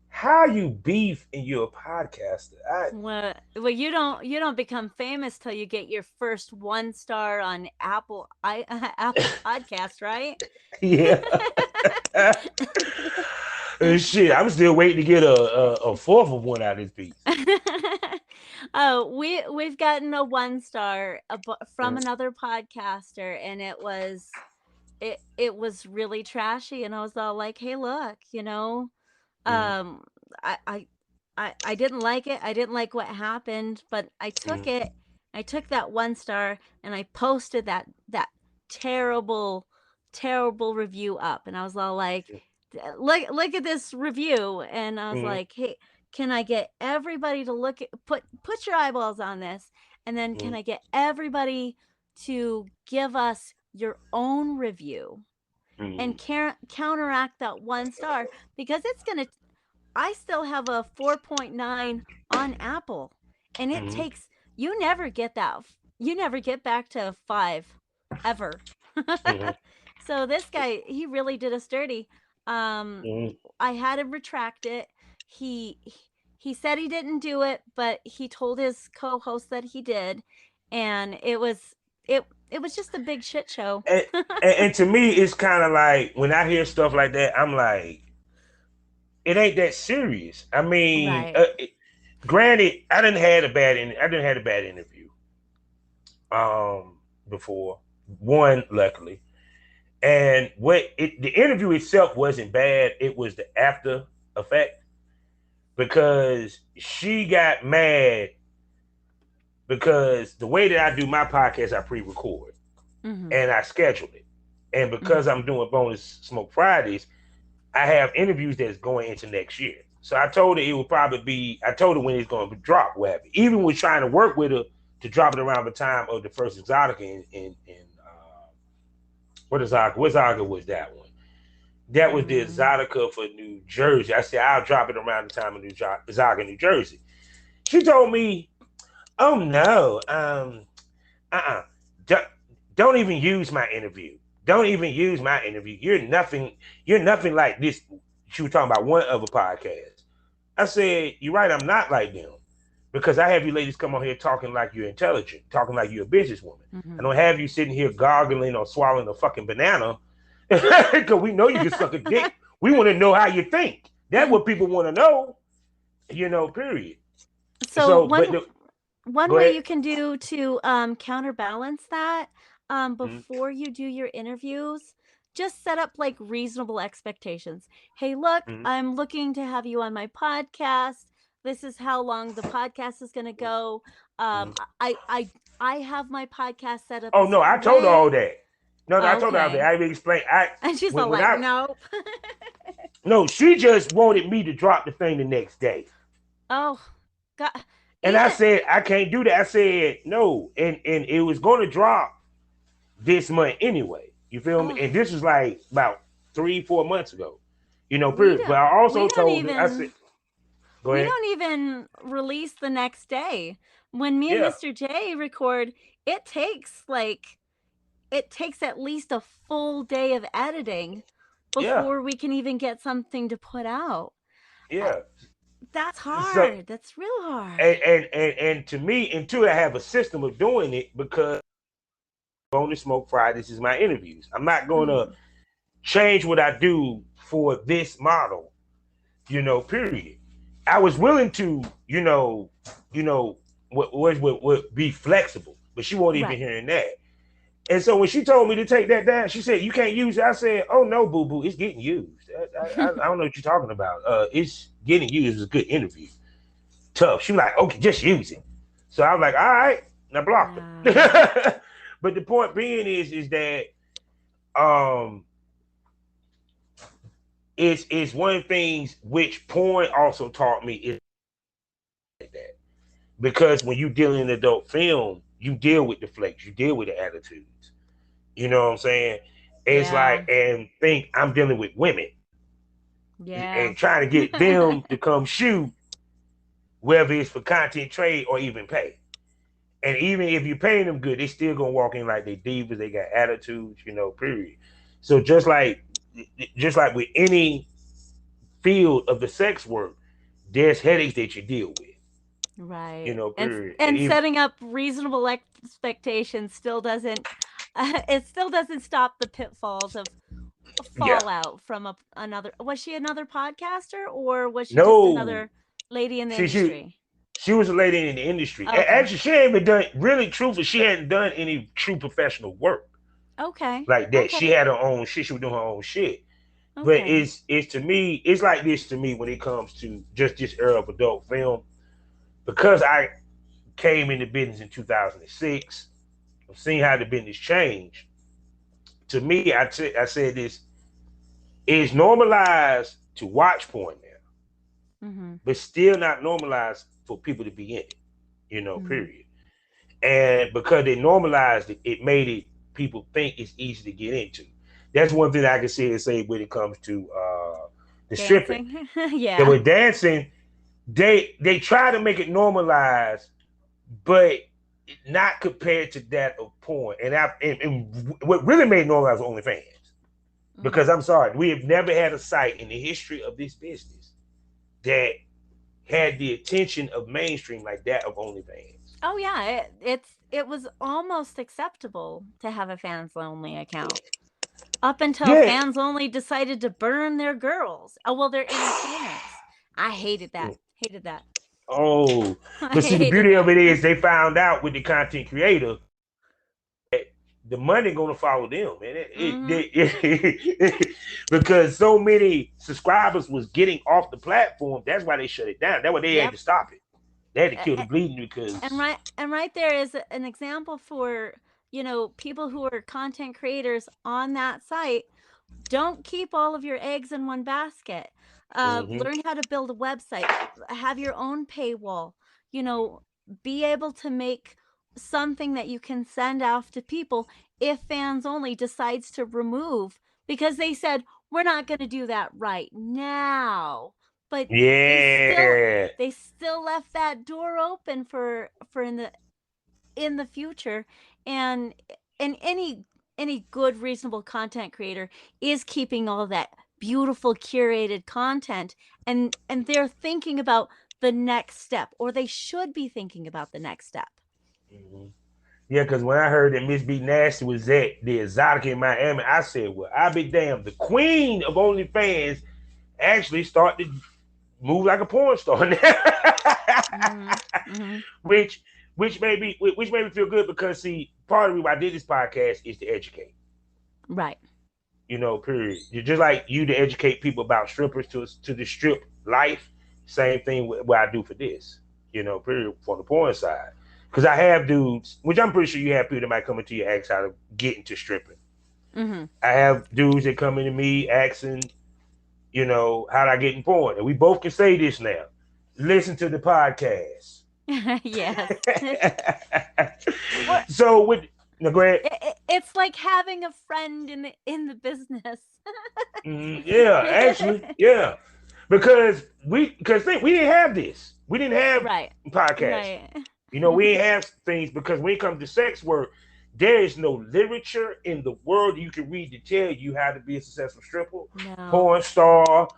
how you beef and you're a podcaster? Well, you don't become famous till you get your first 1 star on Apple Podcast, right? Yeah. Shit, I'm still waiting to get a fourth of one out of this piece. Oh, we've gotten a 1 star from Mm, another podcaster, and it was really trashy, and I was all like, "Hey, look, mm, um, I I I didn't like it. I didn't like what happened, but I took mm, it. I took that 1 star and I posted that terrible, terrible review up. And I was all like, look at this review." And I was mm, like, hey, can I get everybody to put your eyeballs on this? And then can mm, I get everybody to give us your own review and mm, counteract that 1 star, because it's gonna I still have a 4.9 on Apple, and it mm, takes you never get back to 5 ever. mm, So this guy, he really did us dirty. Um mm. I had him retract it. He said he didn't do it, but he told his co-host that he did, and it was just a big shit show. And, and to me, it's kind of like when I hear stuff like that, I'm like, it ain't that serious. I mean, Right. granted, I didn't had a bad interview um before one, luckily, and the interview itself wasn't bad. It was the after effect because she got mad because the way that I do my podcast, I pre-record and I schedule it. And because I'm doing bonus Smoke Fridays, I have interviews that's going into next year. So I told her it would probably be, I told her when it's going to drop, whatever. Even with trying to work with her to drop it around the time of the first Exotica in what Exotica was that one? That was the Exotica for New Jersey. I said, I'll drop it around the time of Exotica, New Jersey. She told me, oh no, don't even use my interview. Don't even use my interview. You're nothing like this. She was talking about one other podcast. I said, you're right, I'm not like them. Because I have you ladies come on here talking like you're intelligent, talking like you're a businesswoman. I don't have you sitting here gargling or swallowing a fucking banana. Because we know you can suck a dick. We want to know how you think. That's what people want to know. Period. So one way you can do to counterbalance that before you do your interviews, just set up like reasonable expectations. Hey, look, I'm looking to have you on my podcast. This is how long the podcast is going to go. I have my podcast set up. Oh no, I told her all that. No, I told her all that. I even explained. And she's all like, nope. No, she just wanted me to drop the thing the next day. Oh, God. And I said, I can't do that. I said, no. And it was going to drop this month anyway. You feel me? And this was like about 3-4 months ago. Period. But I also told her, I said, go ahead. We don't even release the next day. When me and Mr. J record, it takes at least a full day of editing before we can even get something to put out. Yeah. That's hard. That's real hard. And to me, I have a system of doing it because Bonus Smoke Fridays is my interviews. I'm not going to change what I do for this model, period. I was willing to, what be flexible, but she won't even hearing that. And so when she told me to take that down, she said, you can't use it. I said, oh no, boo-boo, it's getting used. I don't know what you're talking about. It's getting used. It's a good interview. Tough. She was like, okay, just use it. So I was like, all right, now block it. But the point being is that it's one of the things which porn also taught me is like that. Because when you deal in adult film, you deal with the flakes, you deal with the attitudes. You know what I'm saying? It's like, and think I'm dealing with women. Yeah. And trying to get them to come shoot, whether it's for content trade or even pay. And even if you're paying them good, they still gonna walk in like they divas, they got attitudes, period. So just like with any field of the sex work, there's headaches that you deal with. Right. Period. And setting up reasonable expectations still doesn't stop the pitfalls of fallout from another. Was she another podcaster or was she just another lady in the industry? She was a lady in the industry. Okay. Actually, she ain't even done, really truthfully, she hadn't done any true professional work. Okay. Like that. Okay. She had her own shit. She was doing her own shit. Okay. But it's to me, it's like this to me when it comes to just this era of adult film. Because I came into business in 2006, I've seen how the business changed. To me, I said this, it's normalized to watch porn now, but still not normalized for people to be in it, period. And because they normalized it, it made it people think it's easy to get into. That's one thing I can say when it comes to the stripping. Yeah. With dancing, they try to make it normalized, but not compared to that of porn. And what really made it normalized was OnlyFans. Because I'm sorry, we have never had a site in the history of this business that had the attention of mainstream like that of OnlyFans. Oh yeah, it was almost acceptable to have a fans only account. Up until fans only decided to burn their girls. Oh well, they're entertainers. I hated that. Oh, but see, the beauty of it is they found out with the content creator that the money gonna follow them, man. Because so many subscribers was getting off the platform. That's why they shut it down. That's why they had Yep. to stop it. They had to kill the bleeding because And right there is an example for, you know, people who are content creators on that site. Don't keep all of your eggs in one basket. Learn how to build a website, have your own paywall, you know, be able to make something that you can send off to people if fans only decides to remove because they said, we're not going to do that right now. But yeah. they still left that door open for in the future, and any good reasonable content creator is keeping all that beautiful curated content, and they're thinking about the next step, or they should be thinking about the next step. Yeah, because when I heard that Miss B Nasty was at the Exotic in Miami, I said, well, I'll be damned. The queen of OnlyFans actually started to move like a porn star now. Which made me feel good because see, part of me why I did this podcast is to educate. Right. You know, period. Just like you to educate people about strippers to the strip life. Same thing what I do for this. You know, period, for the porn side. Because I have dudes, which I'm pretty sure you have people that might come into you ask how to get into stripping. I have dudes that come into me asking, you know, how do I get in porn? And we both can say this now. Listen to the podcast. Yes. So with no, go ahead. It's like having a friend in the business. Yeah, actually, yeah. Because we didn't have this. We didn't have podcasts. Right. You know, we didn't have things because when it comes to sex work, there is no literature in the world you can read to tell you how to be a successful stripper, porn star,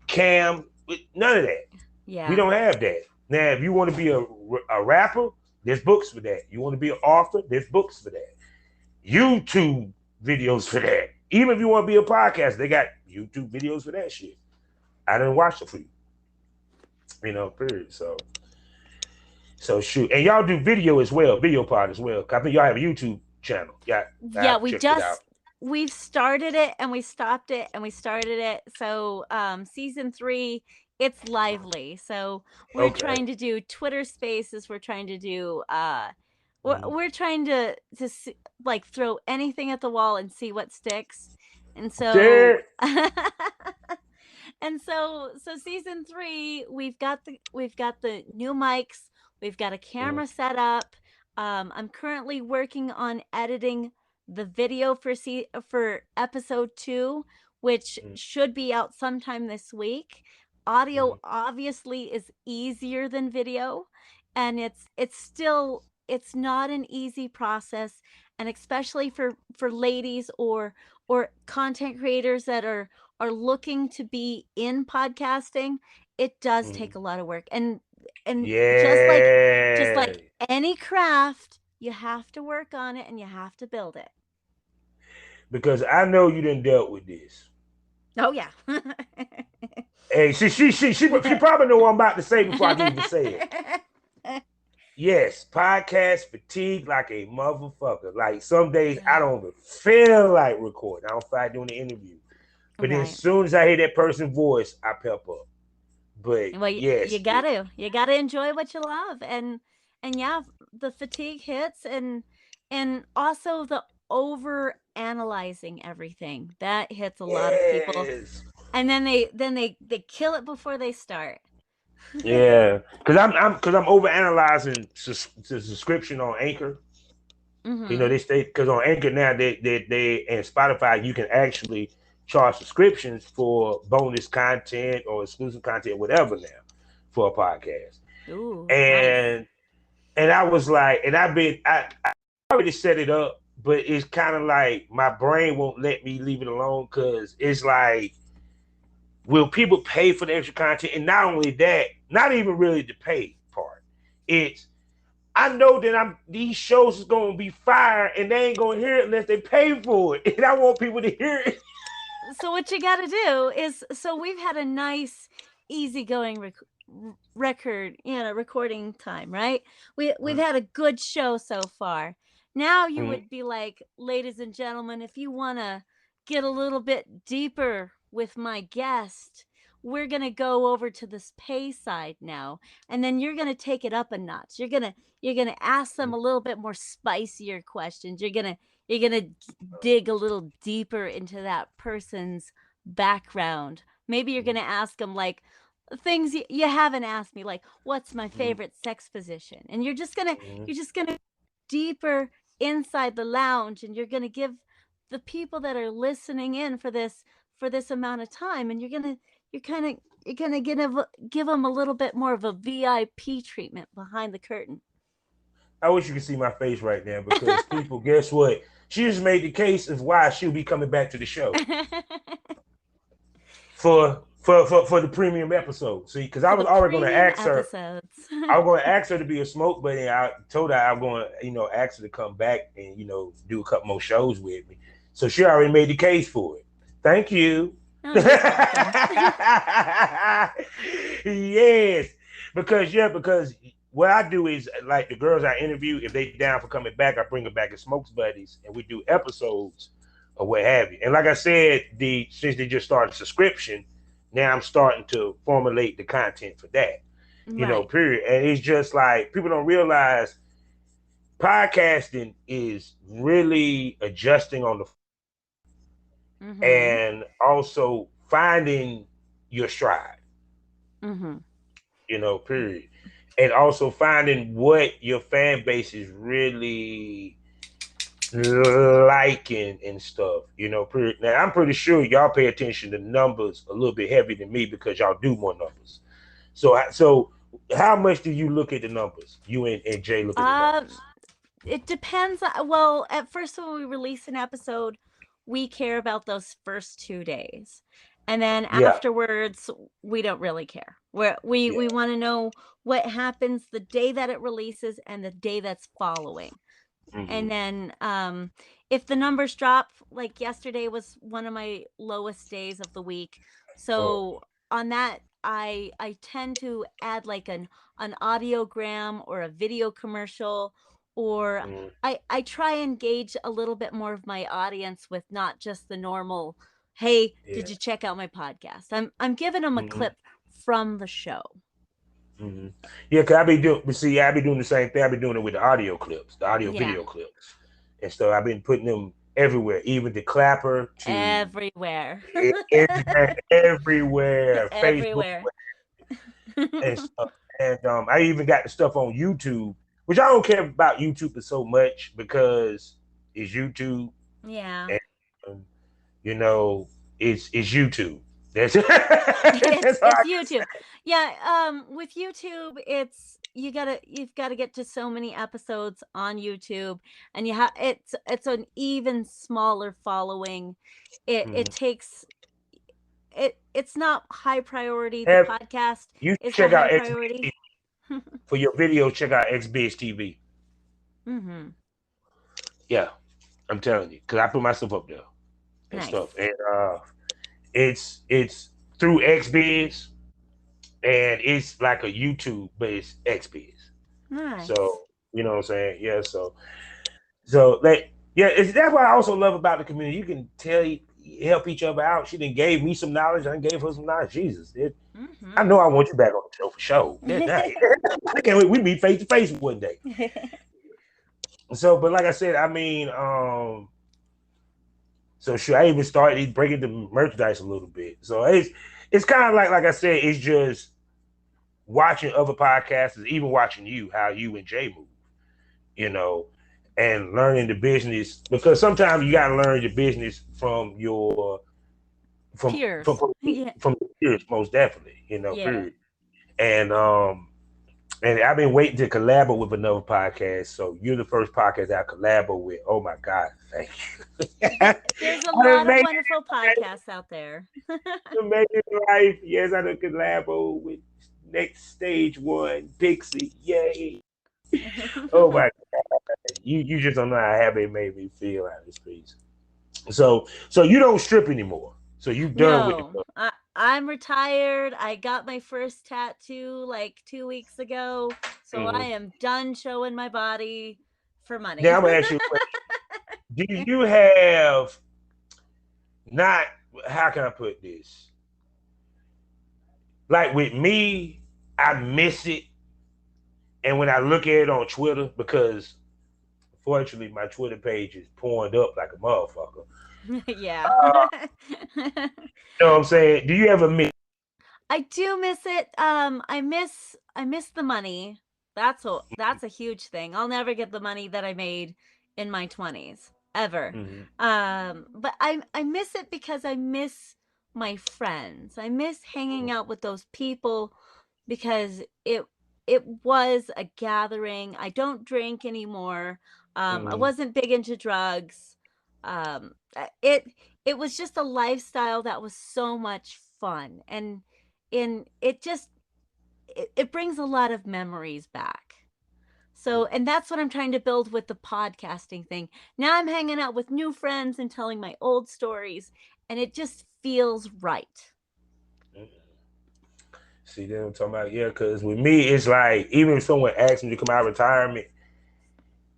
cam, none of that. Yeah. We don't have that. Now, if you want to be a rapper, there's books for that. You want to be an author, there's books for that. YouTube videos for that. Even if you want to be a podcaster, they got YouTube videos for that shit. I didn't watch it for you. You know, period. So shoot. And y'all do video as well, video pod as well. I think y'all have a YouTube channel. Yeah, we've started it and we stopped it and we started it. So season 3, it's lively. So we're trying to do Twitter Spaces. We're trying to do we're trying to like throw anything at the wall and see what sticks. And so and so season 3, we've got the new mics, we've got a camera set up. I'm currently working on editing the video for episode 2, which should be out sometime this week. Audio obviously is easier than video, and it's not an easy process, and especially for ladies or content creators that are looking to be in podcasting, it does take a lot of work. And just like any craft, you have to work on it and you have to build it. Because I know you done dealt with this. Oh yeah. Hey, she probably know what I'm about to say before I can even say it. Yes, podcast fatigue like a motherfucker. Like some days I don't even feel like recording. I don't feel like doing the interview. But then as soon as I hear that person's voice, I pep up. But yes, you gotta enjoy what you love, and yeah, the fatigue hits, and also the over analyzing everything that hits a lot of people, and then they kill it before they start. Yeah, because I'm over analyzing the subscription on Anchor. You know, because on Anchor now they and Spotify you can actually charge subscriptions for bonus content or exclusive content, whatever now, for a podcast. Ooh, and I was like, and I already set it up, but it's kind of like my brain won't let me leave it alone because it's like, will people pay for the extra content? And not only that, not even really the pay part. It's I know that these shows is gonna be fire and they ain't gonna hear it unless they pay for it. And I want people to hear it. So what you gotta do is, so we've had a nice, easygoing recording time, right? We've had a good show so far. Now you Mhm. would be like, ladies and gentlemen, if you want to get a little bit deeper with my guest, we're going to go over to this pay side now. And then you're going to take it up a notch. You're going to ask them a little bit more spicier questions. You're going to dig a little deeper into that person's background. Maybe you're going to ask them like things you haven't asked me, like what's my favorite sex position? And you're just going to deeper inside the lounge, and you're going to give the people that are listening in for this amount of time, and you're going to give them a little bit more of a VIP treatment behind the curtain. I wish you could see my face right now because people, guess what? She just made the case of why she'll be coming back to the show for the premium episode. See, because I For was the already going to premium ask her. episodes. I was going to ask her to be a smoke buddy. I told her I'm going to, ask her to come back and, do a couple more shows with me. So she already made the case for it. Thank you. Oh, you're welcome. Yes. Because what I do is like the girls I interview, if they down for coming back, I bring them back as smokes buddies and we do episodes or what have you. And like I said, since they just started subscription, now I'm starting to formulate the content for that. Right. Period. And it's just like people don't realize podcasting is really adjusting on the Mm-hmm. and also finding your stride, Mm-hmm. period. And also finding what your fan base is really liking and stuff, period. Now I'm pretty sure y'all pay attention to numbers a little bit heavier than me because y'all do more numbers. So how much do you look at the numbers? You and Jay look at the numbers. It depends. Well, at first, when we release an episode, we care about those first 2 days. And then Yeah, afterwards, we don't really care. We yeah. want to know what happens the day that it releases and the day that's following. Mm-hmm. And then if the numbers drop, like yesterday was one of my lowest days of the week. So on that, I tend to add like an audiogram or a video commercial, or Mm-hmm. I try and gauge a little bit more of my audience with not just the normal, hey, Yeah. did you check out my podcast? I'm giving them a Mm-hmm. clip from the show. Mm-hmm. Yeah, cause I be doing the same thing. I be doing it with the audio clips, the audio Yeah, video clips, and so I've been putting them everywhere, even the clapper to everywhere. Instagram, everywhere, Facebook, Everywhere. and stuff. And I even got the stuff on YouTube, which I don't care about YouTube so much because it's YouTube, Yeah. and um, you know, it's YouTube. That's It's that's all I it's can say. YouTube. Yeah, with YouTube, you've gotta get to so many episodes on YouTube, and it's an even smaller following. It Mhm. takes it's not high priority. The Have podcast you is the check high out priority. for your video? Check out XBiz TV. Mm-hmm. Yeah, I'm telling you, because I put myself up there and Nice. stuff, and it's through XBiz, and it's like a YouTube, but it's XBiz. Nice. So you know what I'm saying? Yeah. So like yeah, that's what I also love about the community. You can help each other out. She done gave me some knowledge. I gave her some knowledge. Jesus, I know I want you back on the show for sure. I can't wait. We meet face to face one day. So, but like I said, I mean, so sure, I even started breaking the merchandise a little bit. So it's kind of like I said, it's just watching other podcasters, even watching you, how you and Jay move, you know, and learning the business because sometimes you gotta learn your business from your Peers. Yeah. from the peers, most definitely, Yeah. period. And I've been waiting to collab with another podcast. So you're the first podcast I collab with. Oh my God, thank you. There's a lot of wonderful podcasts out there. Amazing life. Yes, I done collabo with Next Stage One, Pixie. Yay. Oh my God. You just don't know how happy it made me feel out of this piece. So you don't strip anymore. So you done with No, I'm retired. I got my first tattoo like 2 weeks ago. So I am done showing my body for money. Now I'm gonna ask you a question. Do you have not? How can I put this? Like with me, I miss it, and when I look at it on Twitter, because fortunately my Twitter page is pouring up like a motherfucker. Yeah. You know what I'm saying? Do you ever miss? I do miss it. I miss the money. That's a huge thing. I'll never get the money that I made in my 20s ever. Mhm. But I miss it because I miss my friends. I miss hanging out with those people because it was a gathering. I don't drink anymore. I Mhm. wasn't big into drugs. It was just a lifestyle that was so much fun, and it brings a lot of memories back. So, and that's what I'm trying to build with the podcasting thing. Now I'm hanging out with new friends and telling my old stories, and it just feels right. See, then I'm talking about, yeah, because with me, it's like, even if someone asks me to come out of retirement,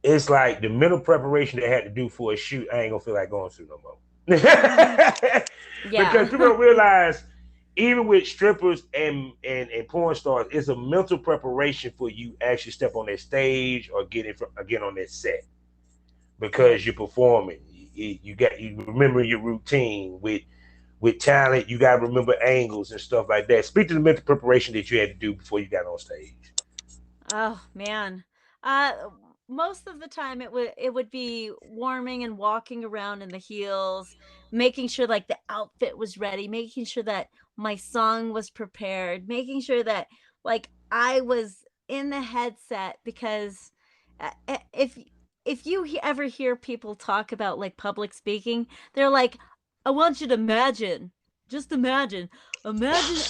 it's like the mental preparation they had to do for a shoot, I ain't gonna feel like going through no more. Because Yeah. people don't realize, even with strippers and porn stars, it's a mental preparation for you actually step on that stage or get on that set, because Yes. you're performing. You remember your routine with talent. You got to remember angles and stuff like that. Speak to the mental preparation that you had to do before you got on stage. Oh man. Uh Most of the time it would be warming and walking around in the heels, making sure like the outfit was ready, making sure that my song was prepared, making sure that like I was in the headset because if you ever hear people talk about like public speaking, they're like, I want you to imagine, just imagine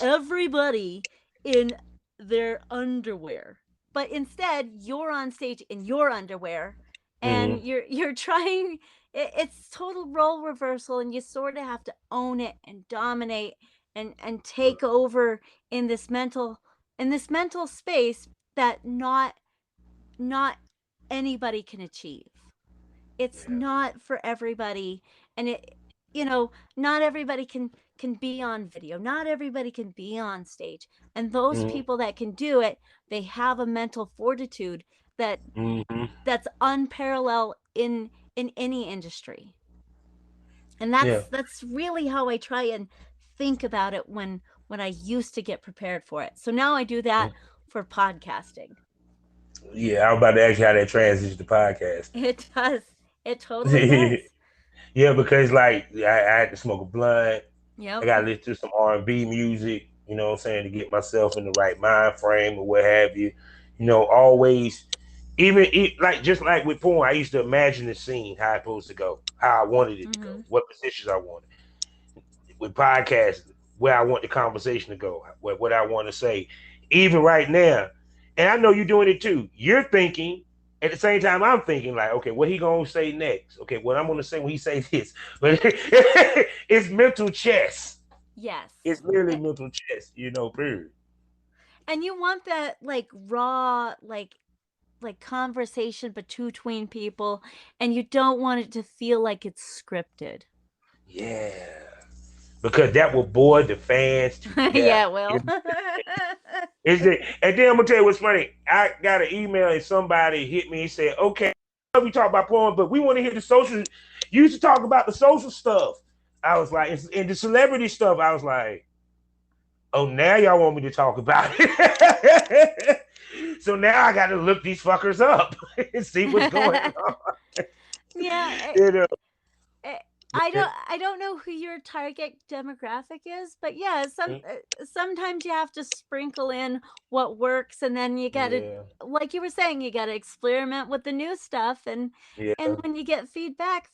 everybody in their underwear, but instead you're on stage in your underwear and Mm-hmm. you're trying. It's total role reversal, and you sort of have to own it and dominate and take over in this mental space that not anybody can achieve. It's Yeah. not for everybody, and not everybody can be on video, not everybody can be on stage, and those Mm-hmm. people that can do it, they have a mental fortitude that Mm-hmm. that's unparalleled in any industry. And Yeah. that's really how I try and think about it when I used to get prepared for it. So now I do that for podcasting. Yeah, I was about to ask you how that transition to podcast. It does. It totally does. Yeah, because like I had to smoke a blunt. I Yep. got to listen to some R&B music. You know what I'm saying, to get myself in the right mind frame or what have you. You know, always, like just like with porn, I used to imagine the scene, how it's supposed to go, how I wanted it to go, Mm-hmm. what positions I wanted. With podcasts, where I want the conversation to go, what I want to say. Even right now, and I know you're doing it too. You're thinking at the same time I'm thinking like, okay, what he gonna say next? Okay, what I'm gonna say when he say this? But it's mental chess. Yes. It's literally mental chess. You know, period. And you want that like raw like conversation between people, and you don't want it to feel like it's scripted. Yeah, because that will bore the fans to death. Yeah, well. Is it? And then I'm gonna tell you what's funny. I got an email and somebody hit me and said, "Okay, we talk about porn, but we want to hear the social. You used to talk about the social stuff." I was like, and the celebrity stuff. I was like, "Oh, now y'all want me to talk about it." So now I got to look these fuckers up and see what's going on. Yeah, You know? Eh, I don't know who your target demographic is, but yeah, sometimes you have to sprinkle in what works, and then you got to, Yeah, like you were saying, you got to experiment with the new stuff, and yeah, when you get feedback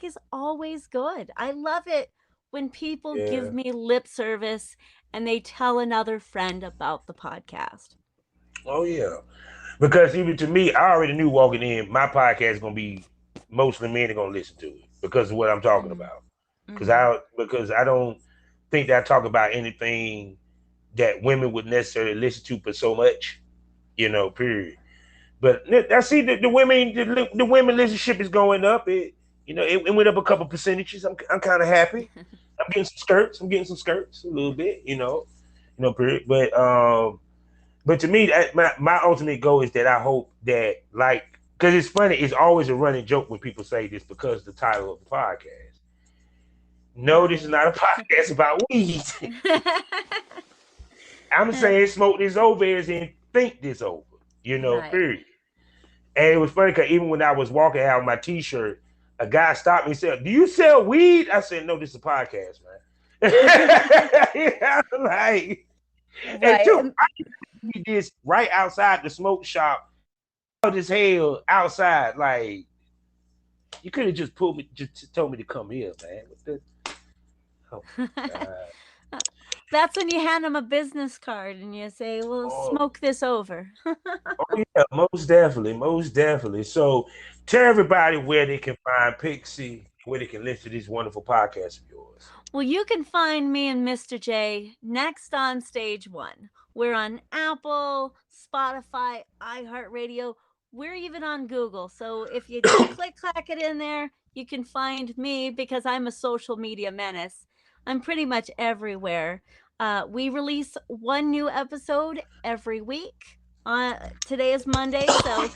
is always good. I love it when people give yeah. me lip service and they tell another friend about the podcast. Oh yeah. Because even to me, I already knew walking in, my podcast is gonna be mostly men are gonna listen to it because of what I'm talking Mhm. about. Mhm. Because I don't think that I talk about anything that women would necessarily listen to, but so much, you know, period. But I see the women listenership is going up. It went up a couple percentages. I'm kind of happy. I'm getting some skirts. A little bit. Period. But to me, my ultimate goal is that I hope that, like, because it's funny, it's always a running joke when people say this because of the title of the podcast. No, this is not a podcast about weed. I'm saying smoke this over as in think this over. Right. Period. And it was funny because even when I was walking out with my T-shirt, a guy stopped me and said, "Do you sell weed?" I said, "No, this is a podcast, man." Like, and Right. two, we did right outside the smoke shop, hot as hell outside. Like, you could have just told me to come here, man. Oh, God. That's when you hand them a business card and you say, "Well, smoke this over." Oh yeah, most definitely. So tell everybody where they can find Pixie, where they can listen to these wonderful podcasts of yours. Well, you can find me and Mr. J next on Stage One. We're on Apple, Spotify, iHeartRadio. We're even on Google. So if you click clack it in there, you can find me because I'm a social media menace. I'm pretty much everywhere. We release one new episode every week. Today is Monday, so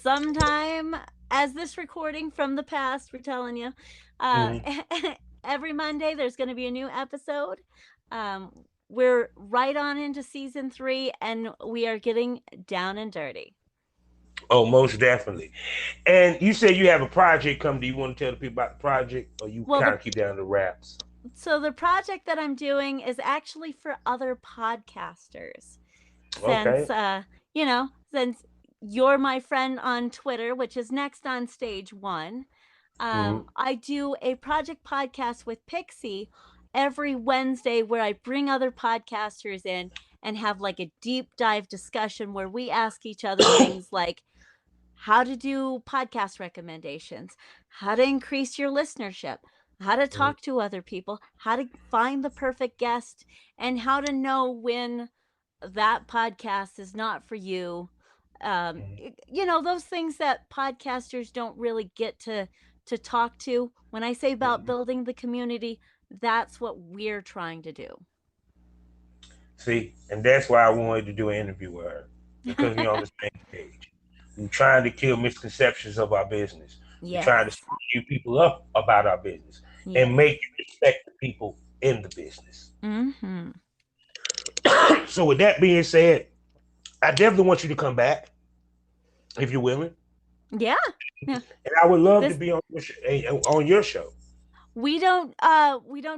sometime as this recording from the past, we're telling you, every Monday there's going to be a new episode. We're right on into season 3, and we are getting down and dirty. Oh, most definitely. And you say you have a project coming. Do you want to tell the people about the project, or you kind of keep that under wraps? So the project that I'm doing is actually for other podcasters. Since since you're my friend on Twitter, which is next on Stage One, I do a project podcast with Pixie every Wednesday where I bring other podcasters in and have like a deep dive discussion where we ask each other things like how to do podcast recommendations, how to increase your listenership, how to talk to other people, how to find the perfect guest, and how to know when that podcast is not for you. Those things that podcasters don't really get to talk to. When I say about building the community, that's what we're trying to do. See, and that's why I wanted to do an interview with her, because we're on the same page. We're trying to kill misconceptions of our business. Yes. We're trying to screw you people up about our business and make you respect the people in the business. So with that being said, I definitely want you to come back if you're willing. Yeah. And I would love to be on your show. We don't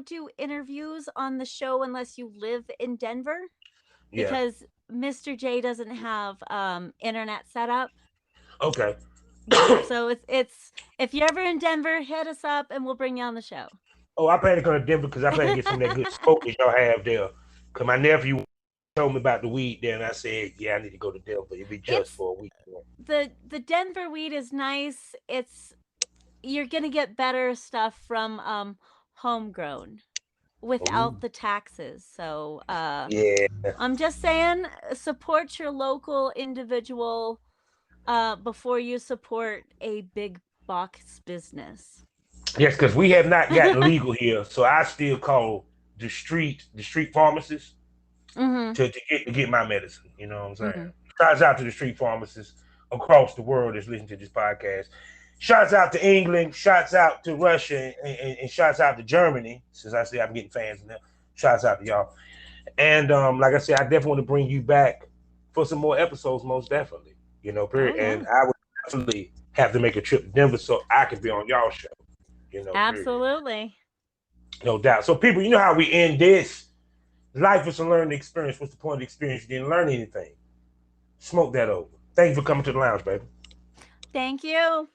do interviews on the show unless you live in Denver, because Mr. J doesn't have internet set up. Okay. Yeah, so it's if you're ever in Denver, hit us up and we'll bring you on the show. Oh, I plan to come to Denver because I plan to get some of that good smoke that y'all have there. Because my nephew told me about the weed there, and I said, yeah, I need to go to Denver. It'd be just for a week. The Denver weed is nice. You're gonna get better stuff from homegrown without the taxes. So I'm just saying, support your local individual before you support a big box business. Yes, because we have not gotten legal here, so I still call the street pharmacists to get my medicine. You know what I'm saying? Shouts out to the street pharmacists across the world that's listening to this podcast. Shouts out to England. Shouts out to Russia, and shouts out to Germany. Since I say I'm getting fans now, shouts out to y'all. And like I said, I definitely want to bring you back for some more episodes, most definitely. Period. And I would definitely have to make a trip to Denver so I can be on y'all show. Absolutely. Period. No doubt. So people, you know how we end this? Life is a learning experience. What's the point of the experience? You didn't learn anything. Smoke that over. Thank you for coming to the lounge, baby. Thank you.